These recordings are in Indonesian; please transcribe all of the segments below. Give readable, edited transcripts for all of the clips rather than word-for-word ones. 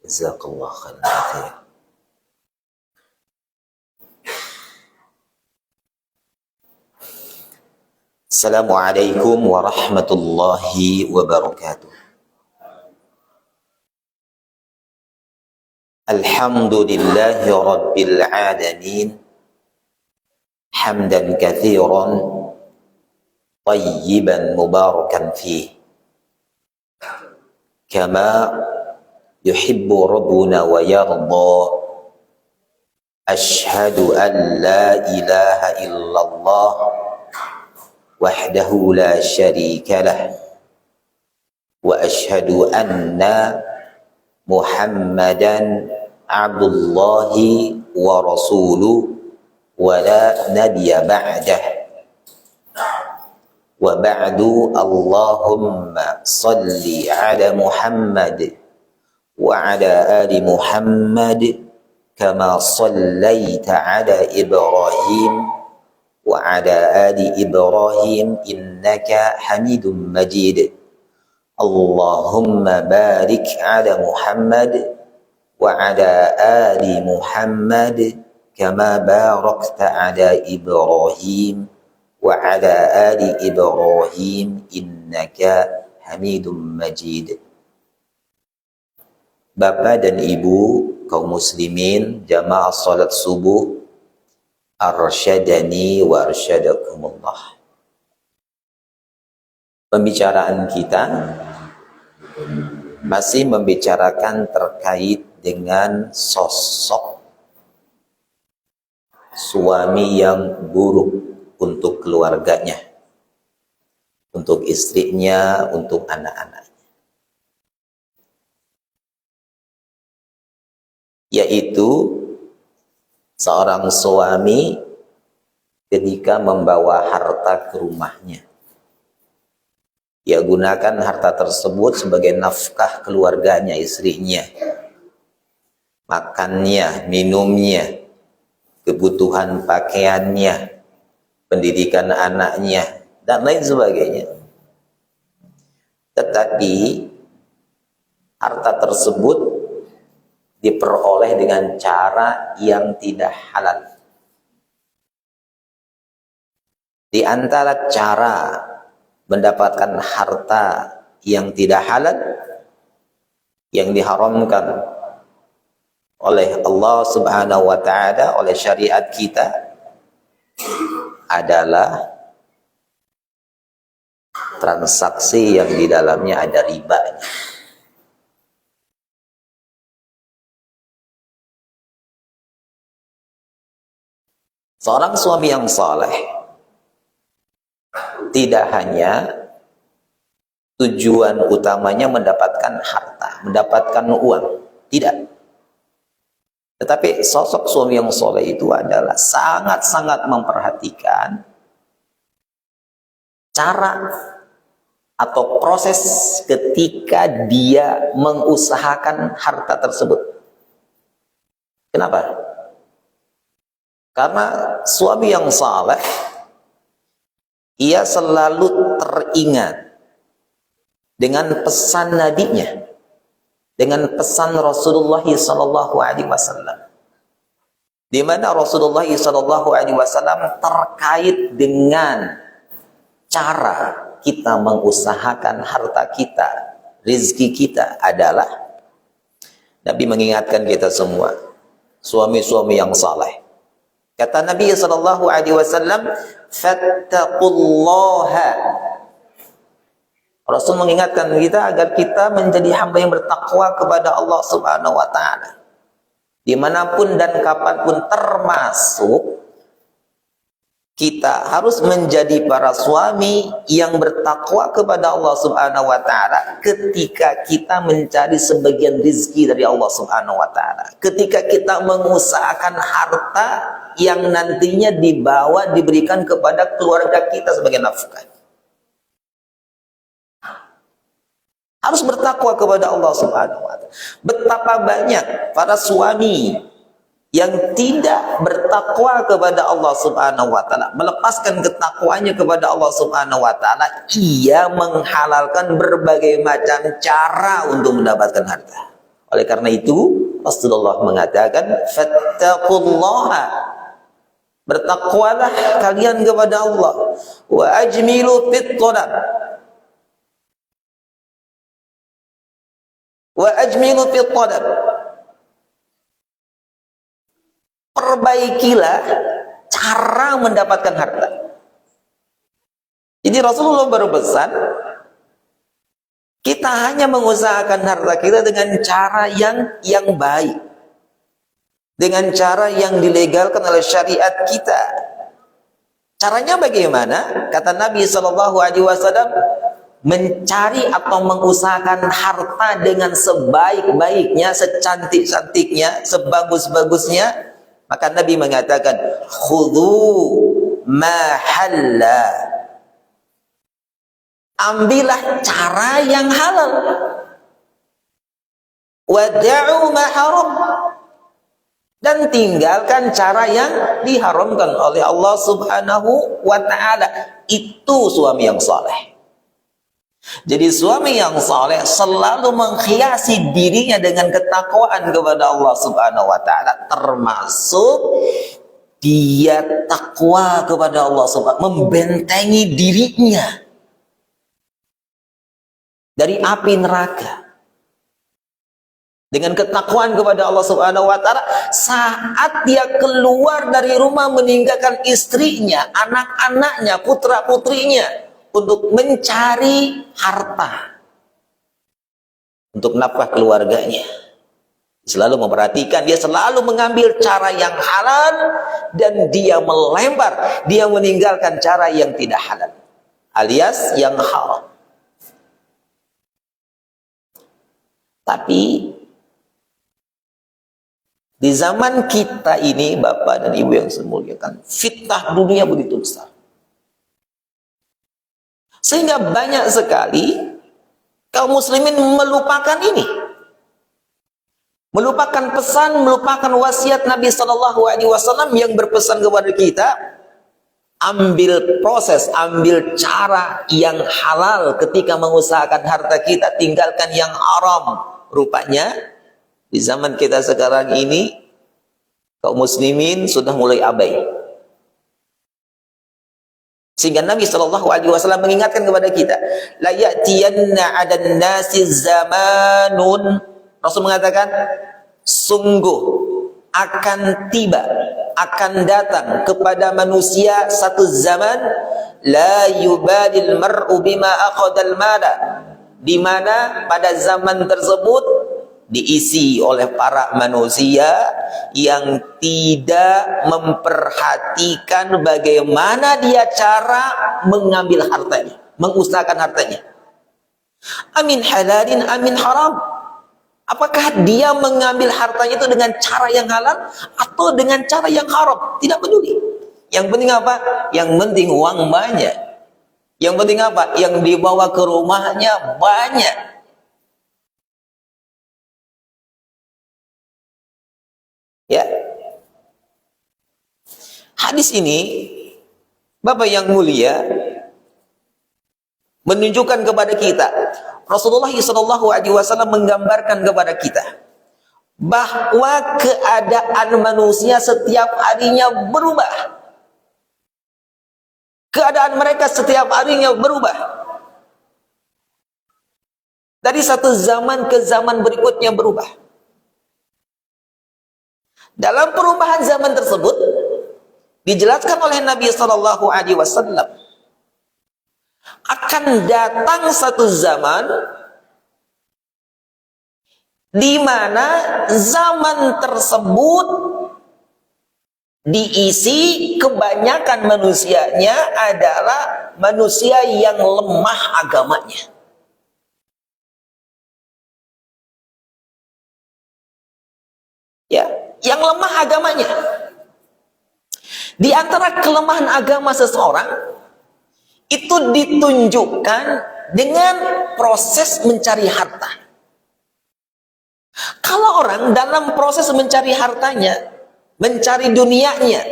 Jazakallah khairan. Assalamualaikum warahmatullahi wabarakatuh. Alhamdulillahi rabbil alamin. Hamdan katsiran tayyiban mubarakan fih. Kama yuhibbu rabbuna wa yarda. Ashhadu an la ilaha illallah wahdahu la syarika lah wa ashhadu anna Muhammadan abdullahi wa rasuluh wa la nabiyya ba'dah. Wa ba'du, Allahumma salli ala Muhammad wa ala ali Muhammad kama sallaita ala Ibrahim wa ala ali Ibrahim innaka Hamidum Majid. Allahumma barik ala Muhammad wa ala ali Muhammad kama barakta ala Ibrahim wa ala ali Ibrahim innaka Hamidum Majid. Bapak dan Ibu kaum muslimin jamaah salat subuh, arsyadani wa arsyadakumullah. Pembicaraan kita masih membicarakan terkait dengan sosok suami yang buruk untuk keluarganya, untuk istrinya, untuk anak-anaknya. Yaitu seorang suami ketika membawa harta ke rumahnya, ia gunakan harta tersebut sebagai nafkah keluarganya, istrinya, makannya, minumnya, kebutuhan pakaiannya, pendidikan anaknya, dan lain sebagainya. Tetapi harta tersebut diperoleh dengan cara yang tidak halal. Di antara cara mendapatkan harta yang tidak halal, yang diharamkan oleh Allah Subhanahu wa ta'ala, oleh syariat kita, adalah transaksi yang di dalamnya ada ribanya. Seorang suami yang saleh tidak hanya tujuan utamanya mendapatkan harta, mendapatkan uang, tidak. Tetapi sosok suami yang saleh itu adalah sangat-sangat memperhatikan cara atau proses ketika dia mengusahakan harta tersebut. Kenapa? Karena suami yang saleh, ia selalu teringat dengan pesan nabinya, dengan pesan Rasulullah SAW, di mana Rasulullah SAW terkait dengan cara kita mengusahakan harta kita, rezeki kita adalah, Nabi mengingatkan kita semua, suami-suami yang saleh. Kata Nabi SAW, fattaqullaha. Rasul mengingatkan kita agar kita menjadi hamba yang bertakwa kepada Allah Subhanahu wa ta'ala. Dimanapun dan kapanpun, termasuk kita harus menjadi para suami yang bertakwa kepada Allah Subhanahu wa ta'ala ketika kita mencari sebagian rizki dari Allah Subhanahu wa ta'ala, ketika kita mengusahakan harta yang nantinya dibawa, diberikan kepada keluarga kita sebagai nafkah. Harus bertakwa kepada Allah Subhanahu wa ta'ala. Betapa banyak para suami yang tidak bertakwa kepada Allah Subhanahu wa ta'ala, melepaskan ketakwaannya kepada Allah Subhanahu wa ta'ala, ia menghalalkan berbagai macam cara untuk mendapatkan harta, Oleh karena itu Rasulullah mengatakan, fattaqullaha, bertakwalah kalian kepada Allah, wa ajmilu fit talab, wa ajmilu fit talab, perbaikilah cara mendapatkan harta. Jadi Rasulullah berpesan, kita hanya mengusahakan harta kita dengan cara yang baik, dengan cara yang dilegalkan oleh syariat kita. Caranya bagaimana? Kata Nabi SAW, mencari atau mengusahakan harta dengan sebaik-baiknya, secantik-cantiknya, sebagus-bagusnya. Maka Nabi mengatakan, khudhu ma halla, ambillah cara yang halal, wada'u ma haram, dan tinggalkan cara yang diharamkan oleh Allah Subhanahu wa ta'ala. Itu suami yang saleh. Jadi suami yang saleh selalu menghiasi dirinya dengan ketakwaan kepada Allah Subhanahu wa ta'ala, termasuk dia takwa kepada Allah Subhanahu, membentengi dirinya dari api neraka dengan ketakwaan kepada Allah Subhanahu wa ta'ala. Saat dia keluar dari rumah meninggalkan istrinya, anak-anaknya, putra-putrinya untuk mencari harta untuk nafkah keluarganya, selalu memperhatikan, dia selalu mengambil cara yang halal dan dia melempar, dia meninggalkan cara yang tidak halal alias yang haram. Tapi di zaman kita ini, Bapak dan Ibu yang saya muliakan, fitnah dunia begitu besar, sehingga banyak sekali kaum muslimin melupakan ini, melupakan pesan, melupakan wasiat Nabi SAW yang berpesan kepada kita, ambil proses, ambil cara yang halal ketika mengusahakan harta kita, tinggalkan yang haram. Rupanya di zaman kita sekarang ini kaum muslimin sudah mulai abai, sehingga Nabi SAW mengingatkan kepada kita, la ya'tiyanna 'adan nasi zamanun, Rasul mengatakan, sungguh akan tiba, akan datang kepada manusia satu zaman, la yubadil mar'u bima aqadal mala, di mana pada zaman tersebut diisi oleh para manusia yang tidak memperhatikan bagaimana dia cara mengambil hartanya, mengusahakan hartanya. Amin halalin amin haram, apakah dia mengambil hartanya itu dengan cara yang halal atau dengan cara yang haram, tidak peduli. Yang penting apa? Yang penting uang banyak. Yang penting apa? Yang dibawa ke rumahnya banyak. Ya. Hadis ini, Bapak yang mulia, menunjukkan kepada kita, Rasulullah SAW menggambarkan kepada kita bahwa keadaan manusia setiap harinya berubah. Keadaan mereka setiap harinya berubah. Dari satu zaman ke zaman berikutnya berubah. Dalam perubahan zaman tersebut dijelaskan oleh Nabi SAW, akan datang satu zaman di mana zaman tersebut diisi kebanyakan manusianya adalah manusia yang lemah agamanya. Ya, yang lemah agamanya. Di antara kelemahan agama seseorang itu ditunjukkan dengan proses mencari harta. Kalau orang dalam proses mencari hartanya, mencari dunianya,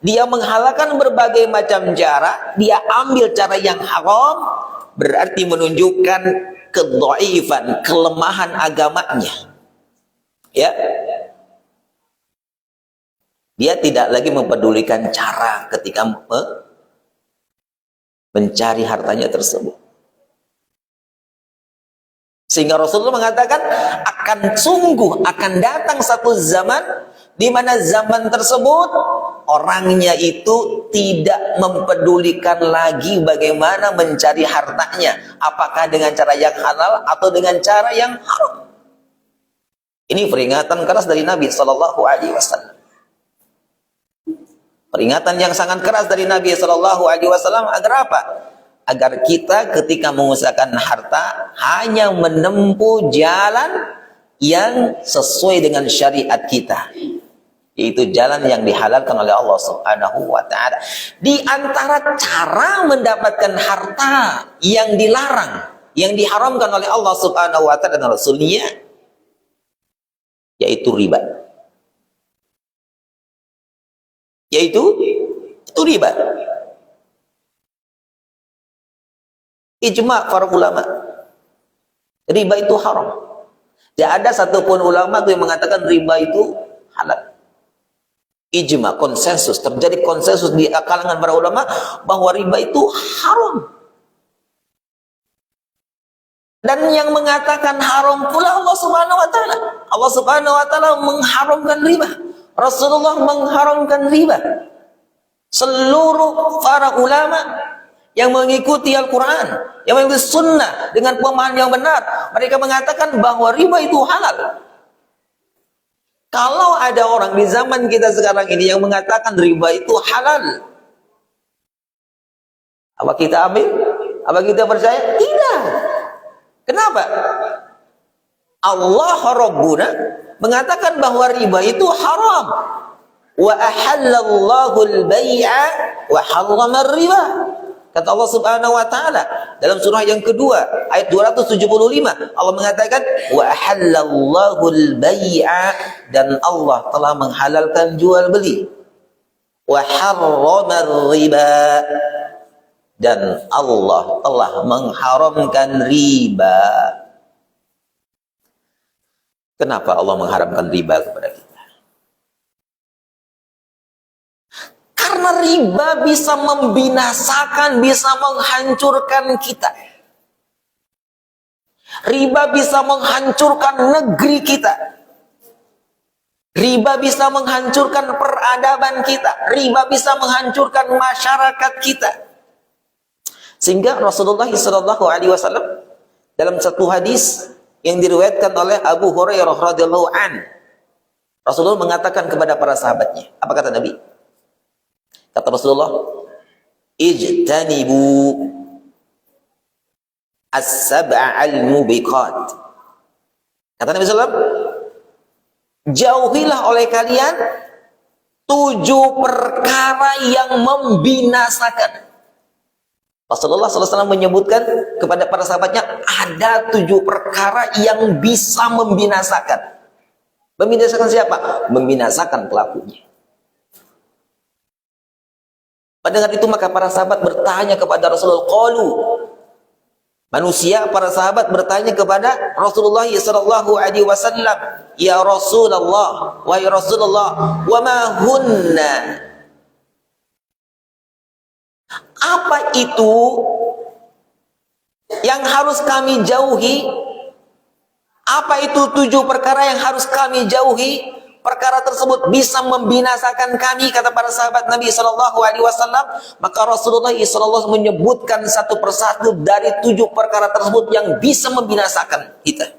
dia menghalalkan berbagai macam cara, dia ambil cara yang haram, berarti menunjukkan kedhaifan, kelemahan agamanya. Ya, dia tidak lagi mempedulikan cara ketika mencari hartanya tersebut. Sehingga Rasulullah mengatakan akan datang satu zaman di mana zaman tersebut orangnya itu tidak mempedulikan lagi bagaimana mencari hartanya, apakah dengan cara yang halal atau dengan cara yang haram. Ini peringatan keras dari Nabi Shallallahu Alaihi Wasallam. Peringatan yang sangat keras dari Nabi Shallallahu Alaihi Wasallam agar apa? Agar kita ketika mengusahakan harta hanya menempuh jalan yang sesuai dengan syariat kita, yaitu jalan yang dihalalkan oleh Allah Subhanahu wa Ta'ala. Di antara cara mendapatkan harta yang dilarang, yang diharamkan oleh Allah Subhanahu wa Ta'ala dan Rasulnya, yaitu riba. Yaitu riba. Ijma' para ulama, riba itu haram. Tidak ada satupun ulama yang mengatakan riba itu halal. Ijma', konsensus, terjadi konsensus di kalangan para ulama bahwa riba itu haram. Dan yang mengatakan haram pula Allah Subhanahu wa Ta'ala. Allah Subhanahu wa Ta'ala mengharamkan riba. Rasulullah mengharamkan riba. Seluruh para ulama yang mengikuti Al-Quran, yang mengikuti sunnah dengan pemahaman yang benar, mereka mengatakan bahwa riba itu halal. Kalau ada orang di zaman kita sekarang ini yang mengatakan riba itu halal, apa kita ambil? Apa kita percaya? Tidak. Kenapa? Allah Rabbuna mengatakan bahwa riba itu haram. Wa ahallallahu al-bai'a wa harrama riba. Kata Allah Subhanahu wa Ta'ala dalam surah yang kedua ayat 275, Allah mengatakan wa ahallallahu al-bai'a, dan Allah telah menghalalkan jual beli, wa harrama riba, dan Allah telah mengharamkan riba. Kenapa Allah mengharamkan riba kepada kita? Karena riba bisa membinasakan, bisa menghancurkan kita. Riba bisa menghancurkan negeri kita. Riba bisa menghancurkan peradaban kita. Riba bisa menghancurkan masyarakat kita. Sehingga Rasulullah SAW dalam satu hadis yang diriwayatkan oleh Abu Hurairah radhiyallahu an, Rasulullah mengatakan kepada para sahabatnya, apa kata Nabi? Kata Rasulullah, ijtanibu as-sab'al mubiqat. Kata Nabi SAW, jauhilah oleh kalian 7 perkara yang membinasakan. Rasulullah SAW menyebutkan kepada para sahabatnya ada 7 perkara yang bisa membinasakan. Membinasakan siapa? Membinasakan pelakunya. Pada saat itu maka para sahabat bertanya kepada Rasulullah, qalu, manusia, para sahabat bertanya kepada Rasulullah SAW, ya Rasulullah, wahai Rasulullah, wa ma hunna, apa itu yang harus kami jauhi? Apa itu 7 perkara yang harus kami jauhi? Perkara tersebut bisa membinasakan kami, kata para sahabat Nabi SAW. Maka Rasulullah SAW menyebutkan satu persatu dari 7 perkara tersebut yang bisa membinasakan kita.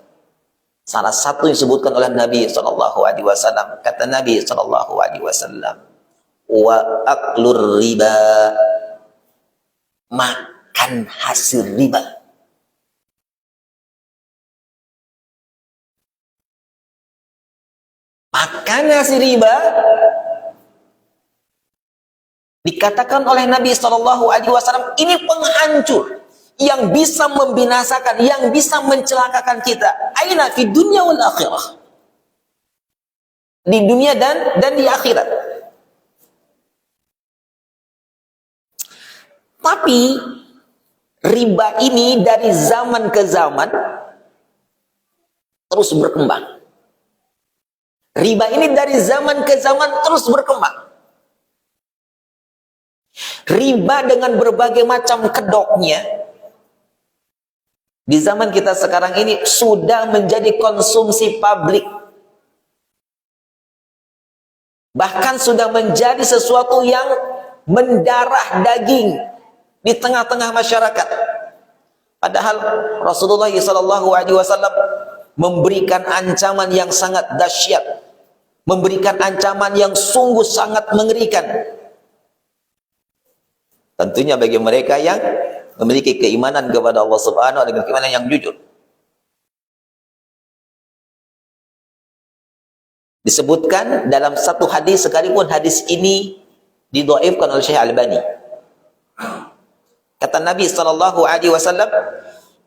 Salah satu yang disebutkan oleh Nabi SAW. Kata Nabi SAW, wa aklur riba, makan hasil riba. Makan hasil riba dikatakan oleh Nabi SAW ini penghancur yang bisa membinasakan, yang bisa mencelakakan kita. Aina fi dunya wal akhirah, di dunia dan di akhirat. Tapi riba ini dari zaman ke zaman terus berkembang. Riba ini dari zaman ke zaman terus berkembang. Riba dengan berbagai macam kedoknya di zaman kita sekarang ini sudah menjadi konsumsi publik. Bahkan sudah menjadi sesuatu yang mendarah daging di tengah-tengah masyarakat. Padahal Rasulullah SAW memberikan ancaman yang sangat dahsyat, memberikan ancaman yang sungguh sangat mengerikan. Tentunya bagi mereka yang memiliki keimanan kepada Allah Subhanahu wa taala dengan keimanan yang jujur. Disebutkan dalam satu hadis, sekalipun hadis ini didhaifkan oleh Syekh Albani. Kata Nabi SAW,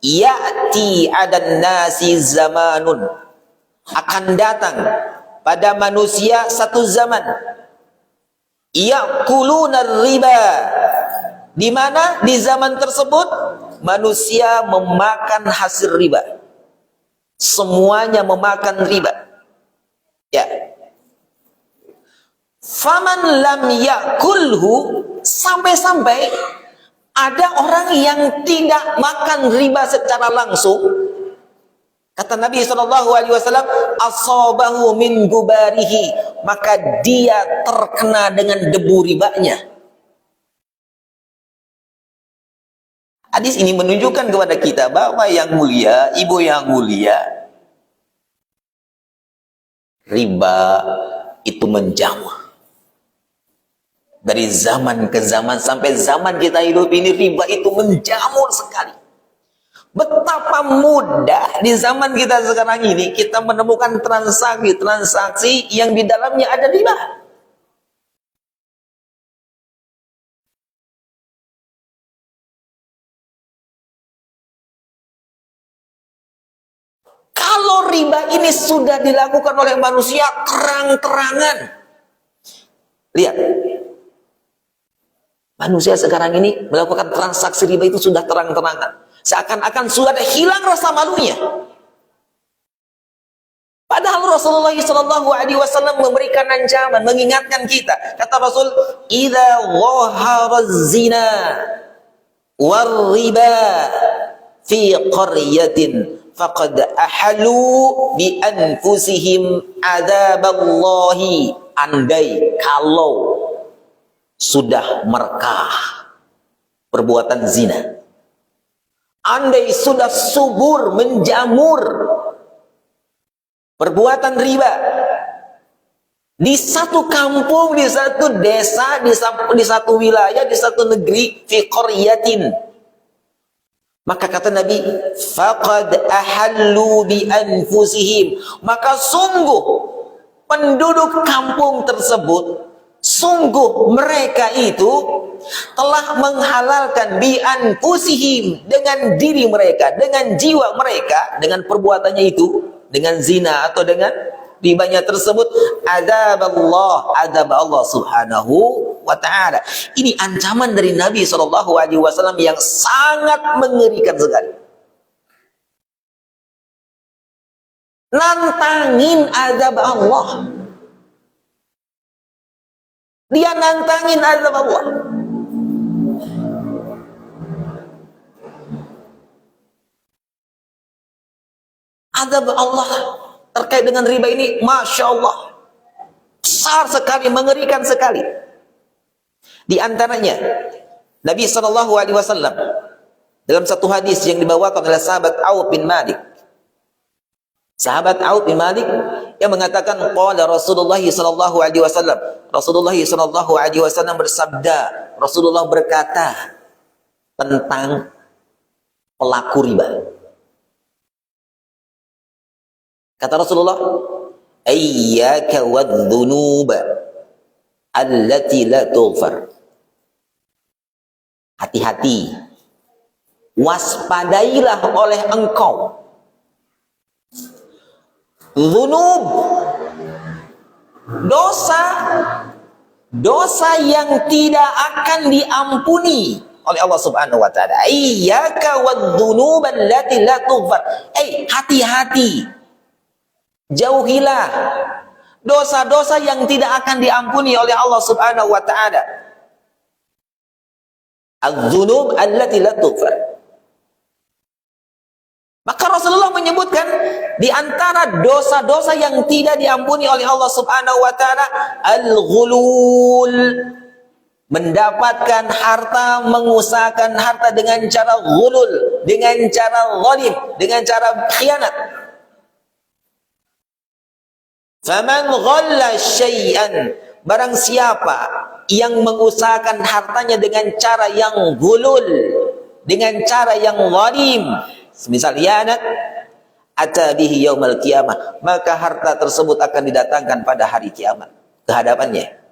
ya'ti 'adan nasi zamanun, akan datang pada manusia satu zaman, ya'kuluna riba, di mana di zaman tersebut manusia memakan hasil riba, semuanya memakan riba. Ya. Faman lam yakulhu, sampai-sampai ada orang yang tidak makan riba secara langsung. Kata Nabi SAW, asabahu min gubarihi, maka dia terkena dengan debu ribanya. Hadis ini menunjukkan kepada kita, Bapak yang mulia, Ibu yang mulia, riba itu menjamur. Dari zaman ke zaman sampai zaman kita hidup ini, riba itu menjamur sekali. Betapa mudah di zaman kita sekarang ini kita menemukan transaksi yang di dalamnya ada riba. Kalau riba ini sudah dilakukan oleh manusia terang-terangan, lihat, manusia sekarang ini melakukan transaksi riba itu sudah terang-terangan, seakan-akan sudah hilang rasa malunya. Padahal Rasulullah SAW memberikan ancaman, mengingatkan kita. Kata Rasul, "Idza dhahara zina war riba fi qaryatin faqad ahalu bi anfusihim adzaballahi." Andai kalau sudah merekah perbuatan zina, andai sudah subur menjamur perbuatan riba di satu kampung, di satu desa, di satu wilayah, di satu negeri, fi qaryatin, maka kata Nabi, faqad ahallu bi anfusihim, maka sungguh penduduk kampung tersebut, sungguh mereka itu telah menghalalkan bi anfusihim, dengan diri mereka, dengan jiwa mereka, dengan perbuatannya itu, dengan zina atau dengan ribanya tersebut, azab Allah Subhanahu wa ta'ala. Ini ancaman dari Nabi SAW yang sangat mengerikan sekali. Nantangin azab Allah. Dia nantangin azab Allah. Azab Allah terkait dengan riba ini, Masya Allah, besar sekali, mengerikan sekali. Di antaranya, Nabi SAW dalam satu hadis yang dibawakan oleh sahabat Auf bin Malik, sahabat Auf bin Malik yang mengatakan, qala Rasulullah SAW, Rasulullah SAW bersabda, Rasulullah berkata tentang pelaku riba. Kata Rasulullah, iyyaka wadh-dhunuba allati la tughfar. Hati-hati, waspadailah oleh engkau dzunub, dosa yang tidak akan diampuni oleh Allah Subhanahu wa taala. Iyyaka wadh-dhunuba allati la tughfar. Hati-hati, jauhilah dosa-dosa yang tidak akan diampuni oleh Allah Subhanahu wa taala. Az-dzunub allati la tughfar. Maka Rasulullah menyebutkan di antara dosa-dosa yang tidak diampuni oleh Allah Subhanahu wa taala al-ghulul, mendapatkan harta, mengusahakan harta dengan cara ghulul, dengan cara zalim, dengan cara khianat. Faman ghalla syai'an, barang siapa yang mengusahakan hartanya dengan cara yang ghulul, dengan cara yang zalim, semisal khianat, ata bihi yaumal qiyamah, maka harta tersebut akan didatangkan pada hari kiamat ke hadapannya.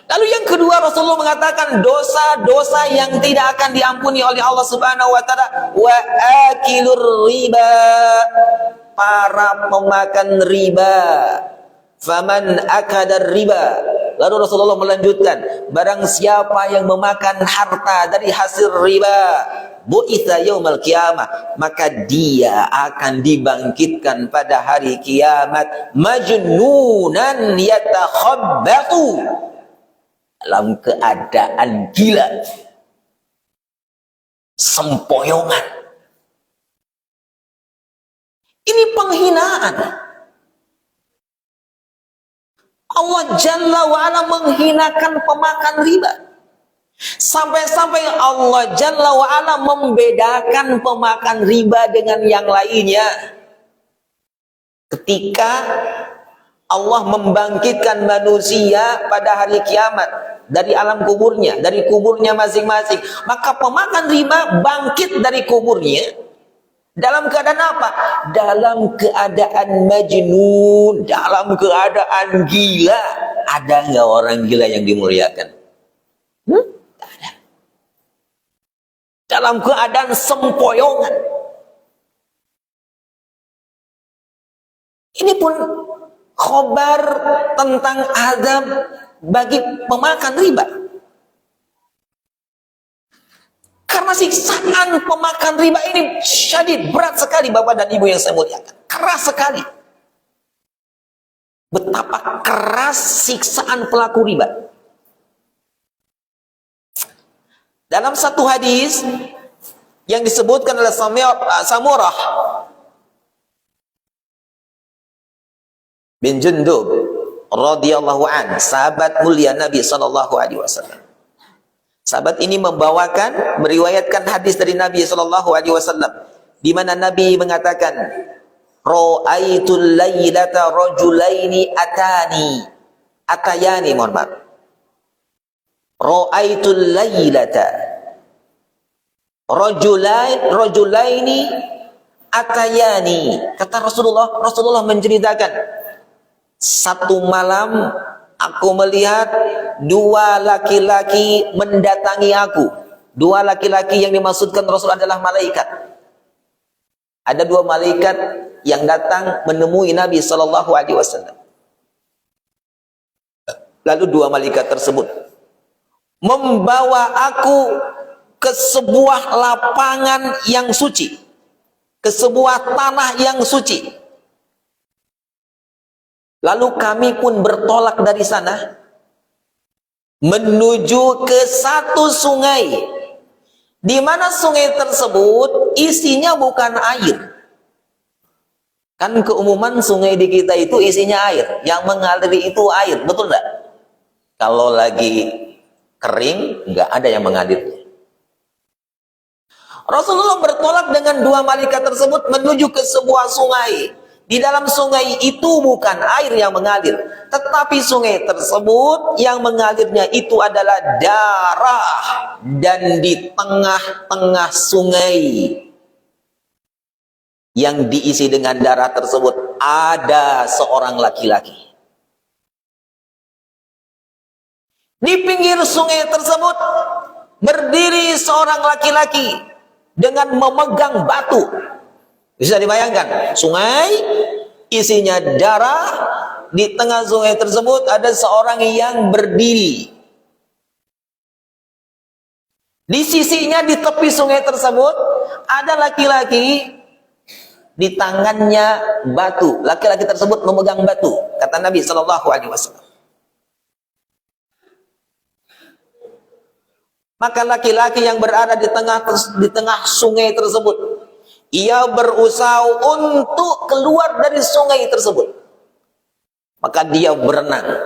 Lalu yang kedua, Rasulullah mengatakan dosa-dosa yang tidak akan diampuni oleh Allah Subhanahu wa taala, wa akilur riba, para pemakan riba. Faman akadar riba. Lalu Rasulullah melanjutkan, barang siapa yang memakan harta dari hasil riba, bu'itsa yaumal qiyamah, maka dia akan dibangkitkan pada hari kiamat majnunan yatakhabbatu, dalam keadaan gila, sempoyongan. Ini penghinaan. Allah Jalla wa'ala menghinakan pemakan riba. Sampai-sampai Allah Jalla wa'ala membedakan pemakan riba dengan yang lainnya. Ketika Allah membangkitkan manusia pada hari kiamat dari alam kuburnya, dari kuburnya masing-masing, maka pemakan riba bangkit dari kuburnya dalam keadaan apa? Dalam keadaan majnun, dalam keadaan gila. Ada nggak orang gila yang dimuliakan? Tak ada. Dalam keadaan sempoyongan. Ini pun khobar tentang azab bagi pemakan riba. Karena siksaan pemakan riba ini syadid, berat sekali Bapak dan Ibu yang saya muliakan. Keras sekali. Betapa keras siksaan pelaku riba. Dalam satu hadis yang disebutkan oleh Samurah bin Jundub radhiyallahu an, sahabat mulia Nabi sallallahu alaihi wasallam. Sahabat ini meriwayatkan hadis dari Nabi sallallahu alaihi wasallam di mana Nabi mengatakan, "Ra'aitul lailata rajulaini atayani, mohon maaf. Ra'aitul lailata rajulaini atayani." Kata Rasulullah menceritakan, satu malam aku melihat dua laki-laki mendatangi aku. Dua laki-laki yang dimaksudkan Rasul adalah malaikat. Ada dua malaikat yang datang menemui Nabi sallallahu alaihi wasallam. Lalu dua malaikat tersebut membawa aku ke sebuah lapangan yang suci, ke sebuah tanah yang suci. Lalu kami pun bertolak dari sana menuju ke satu sungai, di mana sungai tersebut isinya bukan air. Kan keumuman sungai di kita itu isinya air, yang mengalir itu air, betul enggak? Kalau lagi kering nggak ada yang mengalir. Rasulullah bertolak dengan dua malaikat tersebut menuju ke sebuah sungai. Di dalam sungai itu bukan air yang mengalir, tetapi sungai tersebut yang mengalirnya itu adalah darah. Dan di tengah-tengah sungai yang diisi dengan darah tersebut ada seorang laki-laki. Di pinggir sungai tersebut berdiri seorang laki-laki dengan memegang batu. Bisa dibayangkan, sungai isinya darah, di tengah sungai tersebut ada seorang yang berdiri. Di sisinya, di tepi sungai tersebut ada laki-laki di tangannya batu. Laki-laki tersebut memegang batu, kata Nabi Shallallahu Alaihi Wasallam. Maka laki-laki yang berada di tengah sungai tersebut, ia berusaha untuk keluar dari sungai tersebut. Maka dia berenang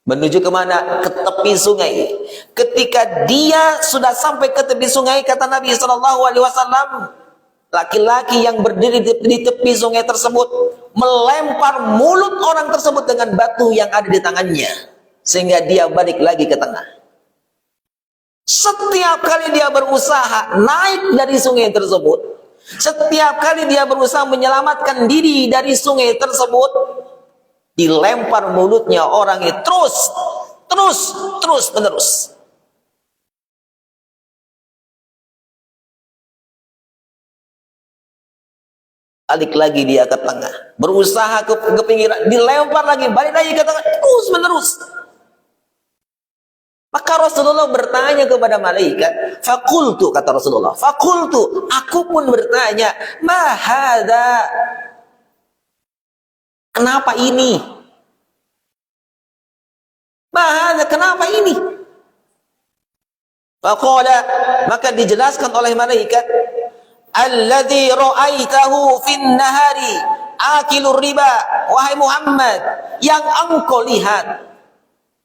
menuju kemana? Ke tepi sungai. Ketika dia sudah sampai ke tepi sungai, kata Nabi Shallallahu Alaihi Wasallam, laki-laki yang berdiri di tepi sungai tersebut melempar mulut orang tersebut dengan batu yang ada di tangannya, sehingga dia balik lagi ke tengah. Setiap kali dia berusaha naik dari sungai tersebut, setiap kali dia berusaha menyelamatkan diri dari sungai tersebut, dilempar mulutnya orang itu terus menerus. Balik lagi dia ke tengah, berusaha ke pinggiran, dilempar lagi, balik lagi ke tengah, terus menerus. Maka Rasulullah bertanya kepada malaikat, fakultu, kata Rasulullah, fakultu, aku pun bertanya, ma hadza, kenapa ini? Ma hadza, kenapa ini? Faqala, maka dijelaskan oleh malaikat, alladzi ra'aitahu fin nahari akilur riba, wahai Muhammad, yang engkau lihat,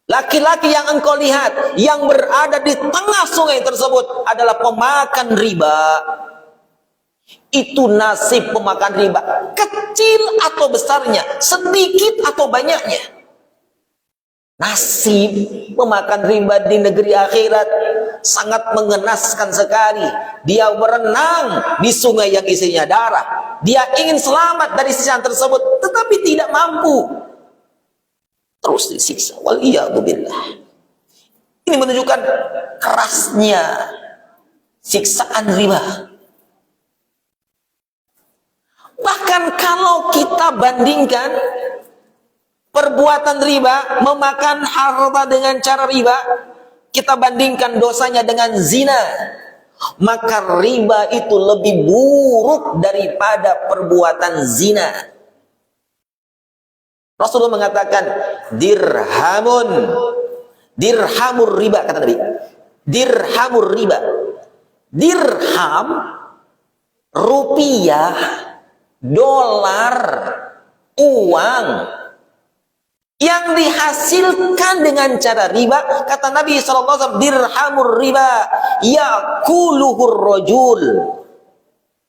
laki-laki yang engkau lihat yang berada di tengah sungai tersebut adalah pemakan riba. Itu nasib pemakan riba, kecil atau besarnya, sedikit atau banyaknya. Nasib pemakan riba di negeri akhirat sangat mengenaskan sekali. Dia berenang di sungai yang isinya darah. Dia ingin selamat dari siksaan tersebut, tetapi tidak mampu. Terus disiksa. Waliyadzubillah. Ini menunjukkan kerasnya siksaan riba. Bahkan kalau kita bandingkan perbuatan riba, memakan harta dengan cara riba, kita bandingkan dosanya dengan zina, maka riba itu lebih buruk daripada perbuatan zina. Rasulullah mengatakan, dirhamur riba, kata Nabi. Dirhamur riba. Dirham, rupiah, dolar, uang yang dihasilkan dengan cara riba, kata Nabi SAW, dirhamur riba, yakuluhur rajul.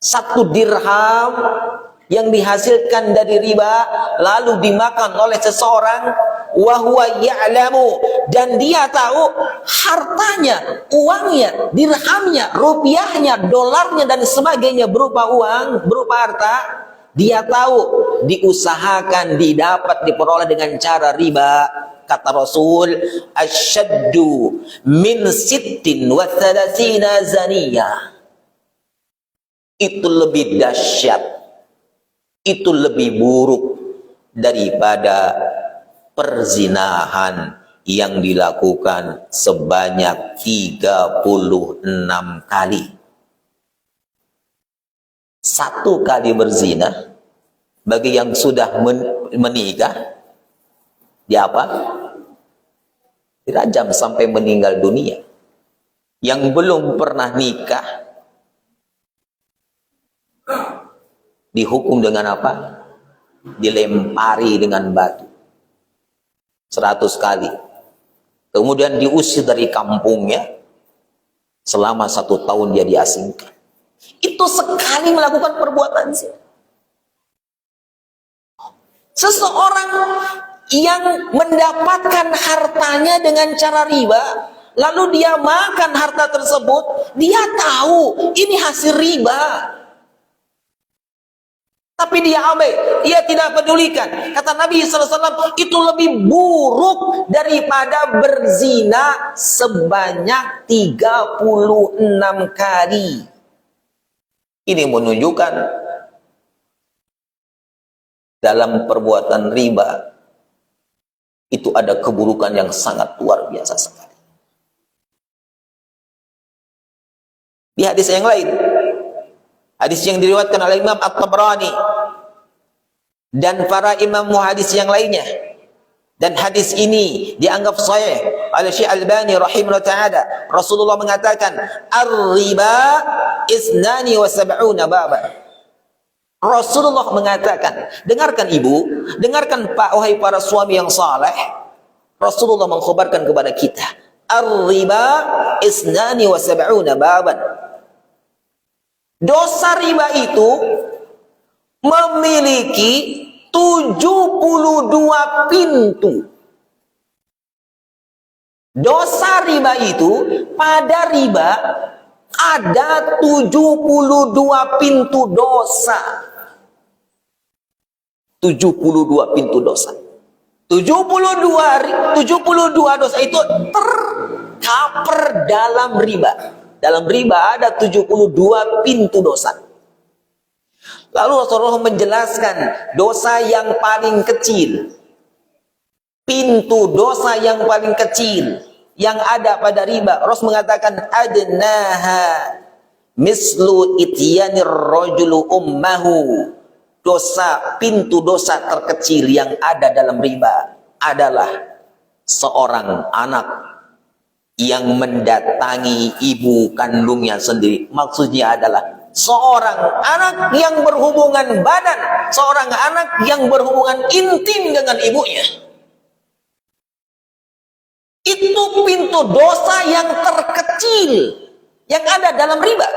Satu dirham yang dihasilkan dari riba lalu dimakan oleh seseorang, wahwa ya'lamu, dan dia tahu hartanya, uangnya, dirhamnya, rupiahnya, dolarnya dan sebagainya berupa uang, berupa harta, dia tahu diusahakan, didapat, diperoleh dengan cara riba. Kata Rasul, asyaddu min sittin wa thalathina zaniyah, itu lebih dahsyat, itu lebih buruk daripada perzinahan yang dilakukan sebanyak 36 kali. Satu kali berzina bagi yang sudah menikah, dia apa? Dirajam sampai meninggal dunia. Yang belum pernah nikah dihukum dengan apa? Dilempari dengan batu 100 kali. Kemudian diusir dari kampungnya, selama 1 tahun dia diasingkan. Itu sekali melakukan perbuatan zina. Seseorang yang mendapatkan hartanya dengan cara riba, lalu dia makan harta tersebut, dia tahu ini hasil riba, tapi dia abai, dia tidak pedulikan. Kata Nabi SAW, itu lebih buruk daripada berzina sebanyak 36 kali. Ini menunjukkan dalam perbuatan riba itu ada keburukan yang sangat luar biasa sekali. Di hadis yang lain, Hadis yang diriwayatkan oleh Imam At-Tabrani dan para imam muhadis yang lainnya. Dan hadis ini dianggap sahih oleh Syekh Albani rahimahullah ta'ala. Rasulullah mengatakan, "Ar-riba isnani wa sab'una baba." Rasulullah mengatakan, dengarkan ibu, dengarkan pak, wahai para suami yang saleh. Rasulullah mengkhabarkan kepada kita, "Ar-riba isnani wa sab'una baban." Dosa riba itu memiliki 72 pintu. Dosa riba itu, pada riba ada 72 pintu dosa. 72 pintu dosa. 72 dosa itu tercover dalam riba. Dalam riba ada 72 pintu dosa. Lalu Rasulullah menjelaskan dosa yang paling kecil. Pintu dosa yang paling kecil yang ada pada riba. Rasul mengatakan, adnaha mislu ityanir rajulu ummahu. Dosa, pintu dosa terkecil yang ada dalam riba adalah seorang anak yang mendatangi ibu kandungnya sendiri. Maksudnya adalah seorang anak yang berhubungan badan, seorang anak yang berhubungan intim dengan ibunya. Itu pintu dosa yang terkecil yang ada dalam riba.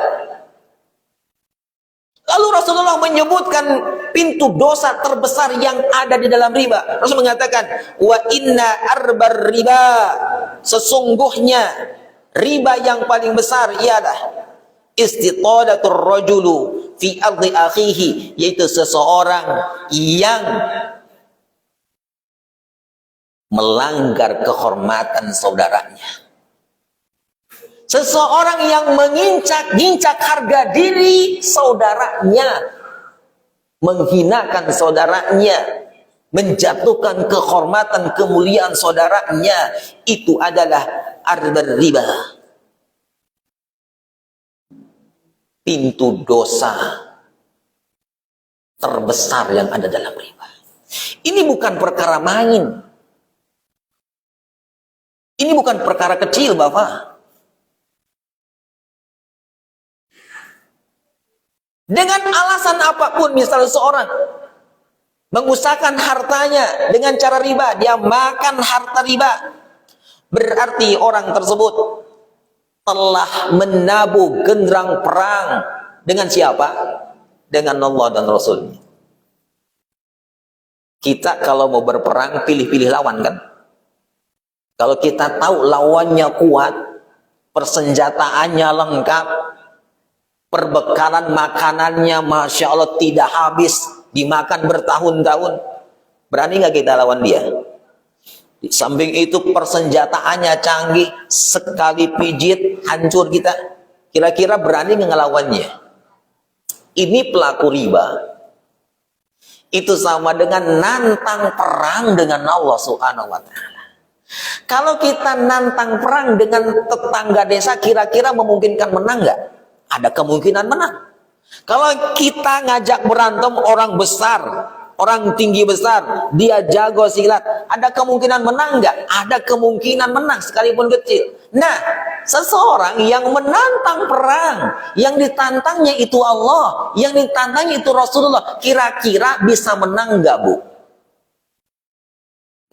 Lalu Rasulullah menyebutkan pintu dosa terbesar yang ada di dalam riba. Rasul mengatakan, wa inna arbar riba, sesungguhnya riba yang paling besar ialah istitadatur rajulu fi ardi akhihi, yaitu seseorang yang melanggar kehormatan saudaranya. Seseorang yang menginjak harga diri saudaranya, menghinakan saudaranya, menjatuhkan kehormatan kemuliaan saudaranya, itu adalah arbar riba. Pintu dosa terbesar yang ada dalam riba. Ini bukan perkara main. Ini bukan perkara kecil, Bapak. Dengan alasan apapun, misalnya seorang mengusahakan hartanya dengan cara riba, dia makan harta riba, berarti orang tersebut telah menabuh genderang perang dengan siapa? Dengan Allah dan Rasul. Kita kalau mau berperang, pilih-pilih lawan kan? Kalau kita tahu lawannya kuat, persenjataannya lengkap, perbekalan makanannya Masya Allah tidak habis, dimakan bertahun-tahun, berani nggak kita lawan dia? Di samping itu persenjataannya canggih, sekali pijit hancur kita. Kira-kira berani nggak ngelawannya? Ini pelaku riba. Itu sama dengan nantang perang dengan Allah Subhanahu wa Ta'ala. Kalau kita nantang perang dengan tetangga desa, kira-kira memungkinkan menang nggak? Ada kemungkinan menang. Kalau kita ngajak berantem orang besar, orang tinggi besar, dia jago silat, ada kemungkinan menang nggak? Ada kemungkinan menang sekalipun kecil. Nah, seseorang yang menantang perang, yang ditantangnya itu Allah, yang ditantangnya itu Rasulullah, kira-kira bisa menang nggak, Bu?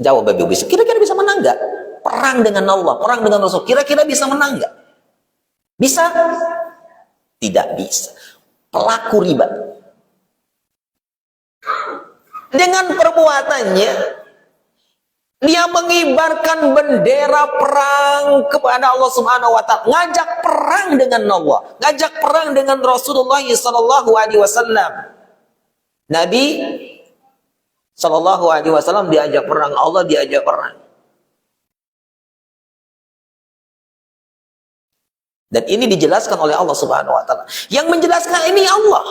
Jawab Ibu, bisa. Kira-kira bisa menang nggak? Perang dengan Allah, perang dengan Rasul, kira-kira bisa menang nggak? Bisa? Tidak bisa. Pelaku riba dengan perbuatannya, dia mengibarkan bendera perang kepada Allah Subhanahu wa Ta'ala, ngajak perang dengan Allah, ngajak perang dengan Rasulullah sallallahu alaihi wasallam. Nabi sallallahu alaihi wasallam diajak perang, Allah diajak perang. Dan ini dijelaskan oleh Allah Subhanahu wa Ta'ala. Yang menjelaskan ini Allah.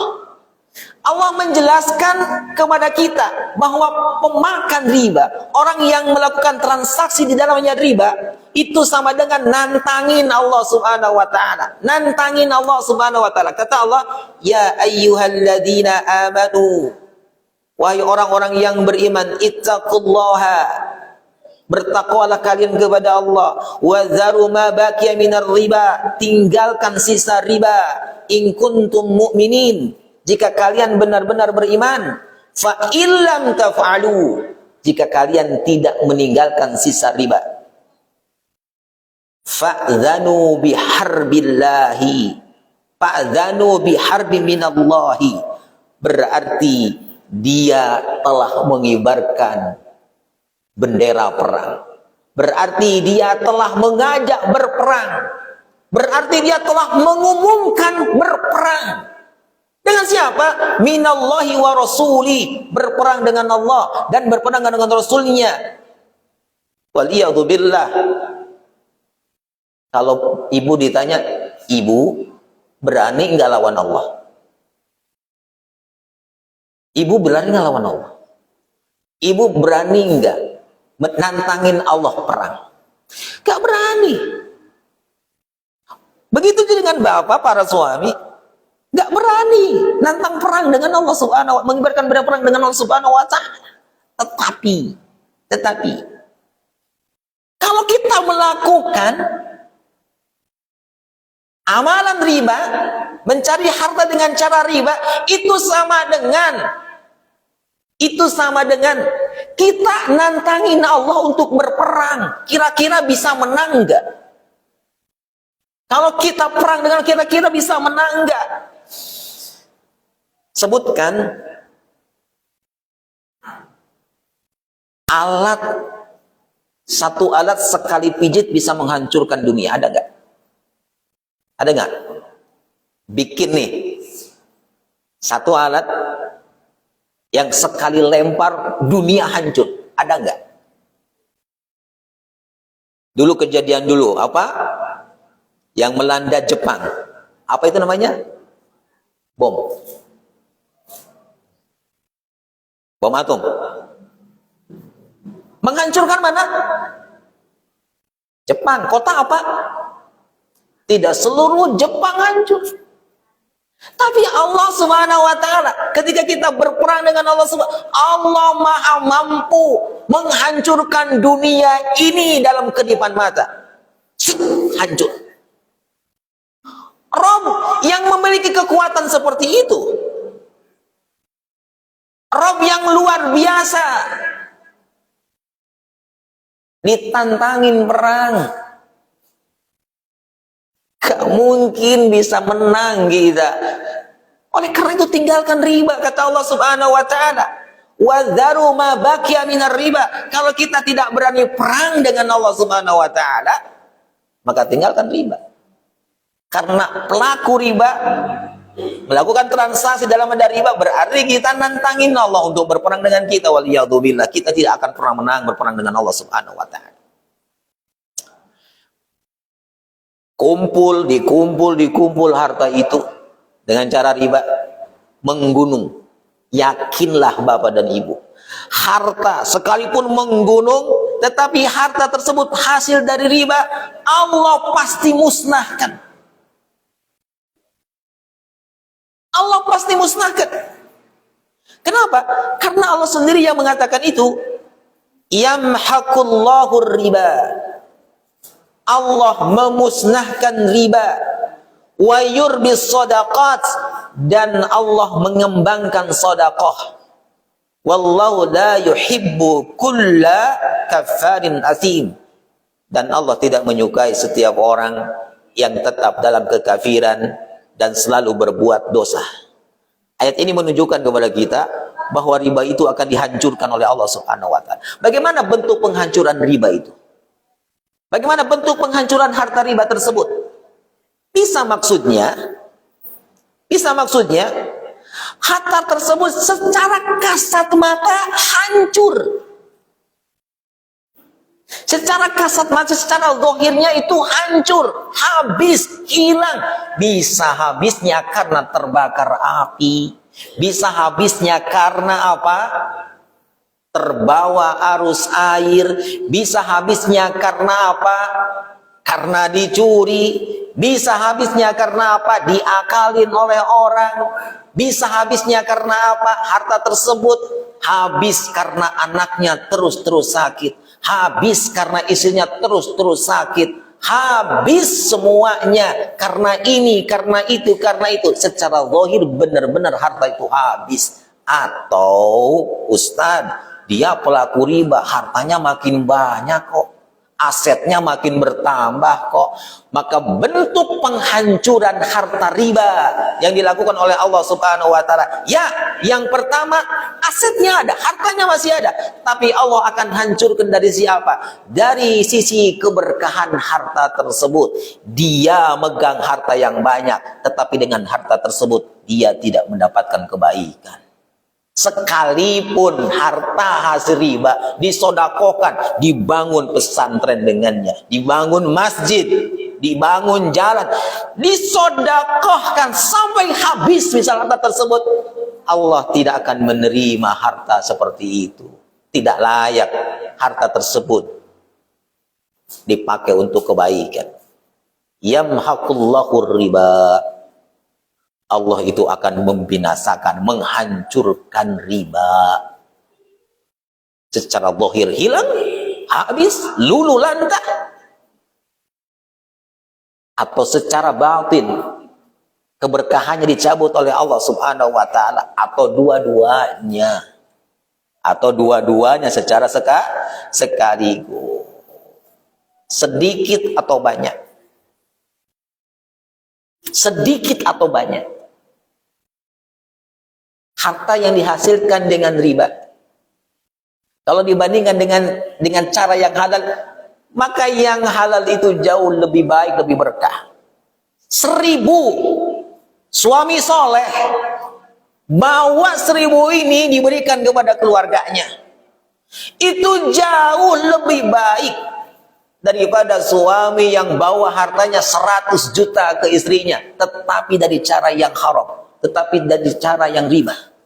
Allah menjelaskan kepada kita bahwa pemakan riba, orang yang melakukan transaksi di dalamnya riba, itu sama dengan nantangin Allah Subhanahu wa taala. Nantangin Allah Subhanahu wa taala. Kata Allah, "Ya ayyuhalladzina amanu." Wahai orang-orang yang beriman, ittaqullaha. Bertakwalah kalian kepada Allah. Wa dzaru ma baqiya minar riba. Tinggalkan sisa riba. In kuntum mu'minin. Jika kalian benar-benar beriman, fa illam taf'alu, jika kalian tidak meninggalkan sisa riba, fa'dzanu biharbillahi, fa'dzanu biharbi minallahi, berarti dia telah mengibarkan bendera perang, berarti dia telah mengajak berperang, berarti dia telah mengumumkan berperang. Dengan siapa? Minallahi wa rasuli, berperang dengan Allah dan berperang dengan Rasulnya. Waliyadzubillah. Kalau ibu ditanya, ibu berani enggak lawan Allah? Ibu berani enggak lawan Allah? Ibu berani enggak menantangin Allah perang? Enggak berani. Begitu juga dengan bapak, para suami. Gak berani nantang perang dengan Allah Subhanahu wa ta'ala, mengibarkan bendera perang dengan Allah Subhanahu wa ta'ala. Tetapi kalau kita melakukan amalan riba, mencari harta dengan cara riba, itu sama dengan kita nantangin Allah untuk berperang. Kira-kira bisa menang enggak? Kalau kita perang dengan kira-kira bisa menang enggak? Sebutkan satu alat sekali pijit bisa menghancurkan dunia. Ada nggak? Ada nggak? Bikin nih satu alat yang sekali lempar dunia hancur. Ada nggak? Dulu kejadian dulu apa? Yang melanda Jepang. Apa itu namanya? Bom. Bom atom. Menghancurkan mana? Jepang. Kota apa? Tidak seluruh Jepang hancur. Tapi Allah Subhanahu wa ta'ala, ketika kita berperang dengan Allah Subhanahu, Allah Maha mampu menghancurkan dunia ini dalam kedipan mata. Hancur. Rob yang memiliki kekuatan seperti itu, Rob yang luar biasa, ditantangin perang, gak mungkin bisa menang kita. Oleh karena itu tinggalkan riba, kata Allah Subhanahu wa ta'ala. Wa dzaru ma baqiya minar riba. Kalau kita tidak berani perang dengan Allah Subhanahu wa ta'ala, maka tinggalkan riba. Karena pelaku riba melakukan transaksi dalam ada riba, berarti kita nantangin Allah untuk berperang dengan kita. Waliyadzubillah, kita tidak akan pernah menang berperang dengan Allah Subhanahu wa ta'ala. Dikumpul harta itu dengan cara riba, menggunung. Yakinlah Bapak dan Ibu, harta sekalipun menggunung, tetapi harta tersebut hasil dari riba, Allah pasti musnahkan. Allah pasti musnahkan. Kenapa? Karena Allah sendiri yang mengatakan itu. Yamhaqullahu riba. Allah memusnahkan riba. Wa yurbis shadaqat, dan Allah mengembangkan sedekah. Wallahu la yuhibbu kulla kaffarin athim. Dan Allah tidak menyukai setiap orang yang tetap dalam kekafiran dan selalu berbuat dosa. Ayat ini menunjukkan kepada kita bahwa riba itu akan dihancurkan oleh Allah Subhanahu wa ta'ala. Bagaimana bentuk penghancuran riba itu? Bagaimana bentuk penghancuran harta riba tersebut? Bisa maksudnya harta tersebut secara kasat mata hancur. Secara kasat mata, secara zahirnya itu hancur, habis, hilang. Bisa habisnya karena terbakar api, Bisa habisnya karena apa? Terbawa arus air. Bisa habisnya karena apa? Karena dicuri. Bisa habisnya karena apa? Diakalin oleh orang. Bisa habisnya karena apa? Harta tersebut habis karena anaknya terus-terus sakit. Habis karena istrinya terus-terus sakit. Habis semuanya karena ini, karena itu, karena itu. Secara zahir benar-benar harta itu habis. Atau Ustadz, dia pelaku riba, hartanya makin banyak kok, asetnya makin bertambah kok. Maka bentuk penghancuran harta riba yang dilakukan oleh Allah Subhanahu wa Ta'ala, ya, yang pertama, asetnya ada, hartanya masih ada, tapi Allah akan hancurkan dari siapa? Dari sisi keberkahan harta tersebut. Dia megang harta yang banyak, tetapi dengan harta tersebut dia tidak mendapatkan kebaikan. Sekalipun harta hasil riba disodakokan, dibangun pesantren dengannya, dibangun masjid, dibangun jalan, disodakohkan sampai habis misal harta tersebut, Allah tidak akan menerima harta seperti itu. Tidak layak harta tersebut dipakai untuk kebaikan. Yamhaqullahu riba. Allah itu akan membinasakan, menghancurkan riba. Secara zahir hilang, habis, lulu lantah. Atau secara batin, keberkahannya dicabut oleh Allah Subhanahu wa Ta'ala. Atau dua-duanya. Atau dua-duanya secara sekaligus. Sedikit atau banyak. Sedikit atau banyak. Harta yang dihasilkan dengan riba, kalau dibandingkan dengan cara yang halal, maka yang halal itu jauh lebih baik, lebih berkah. 1000 suami soleh, bawa 1000 ini diberikan kepada keluarganya, itu jauh lebih baik daripada suami yang bawa hartanya 100 juta ke istrinya, tetapi dari cara yang haram, tetapi dari cara yang riba.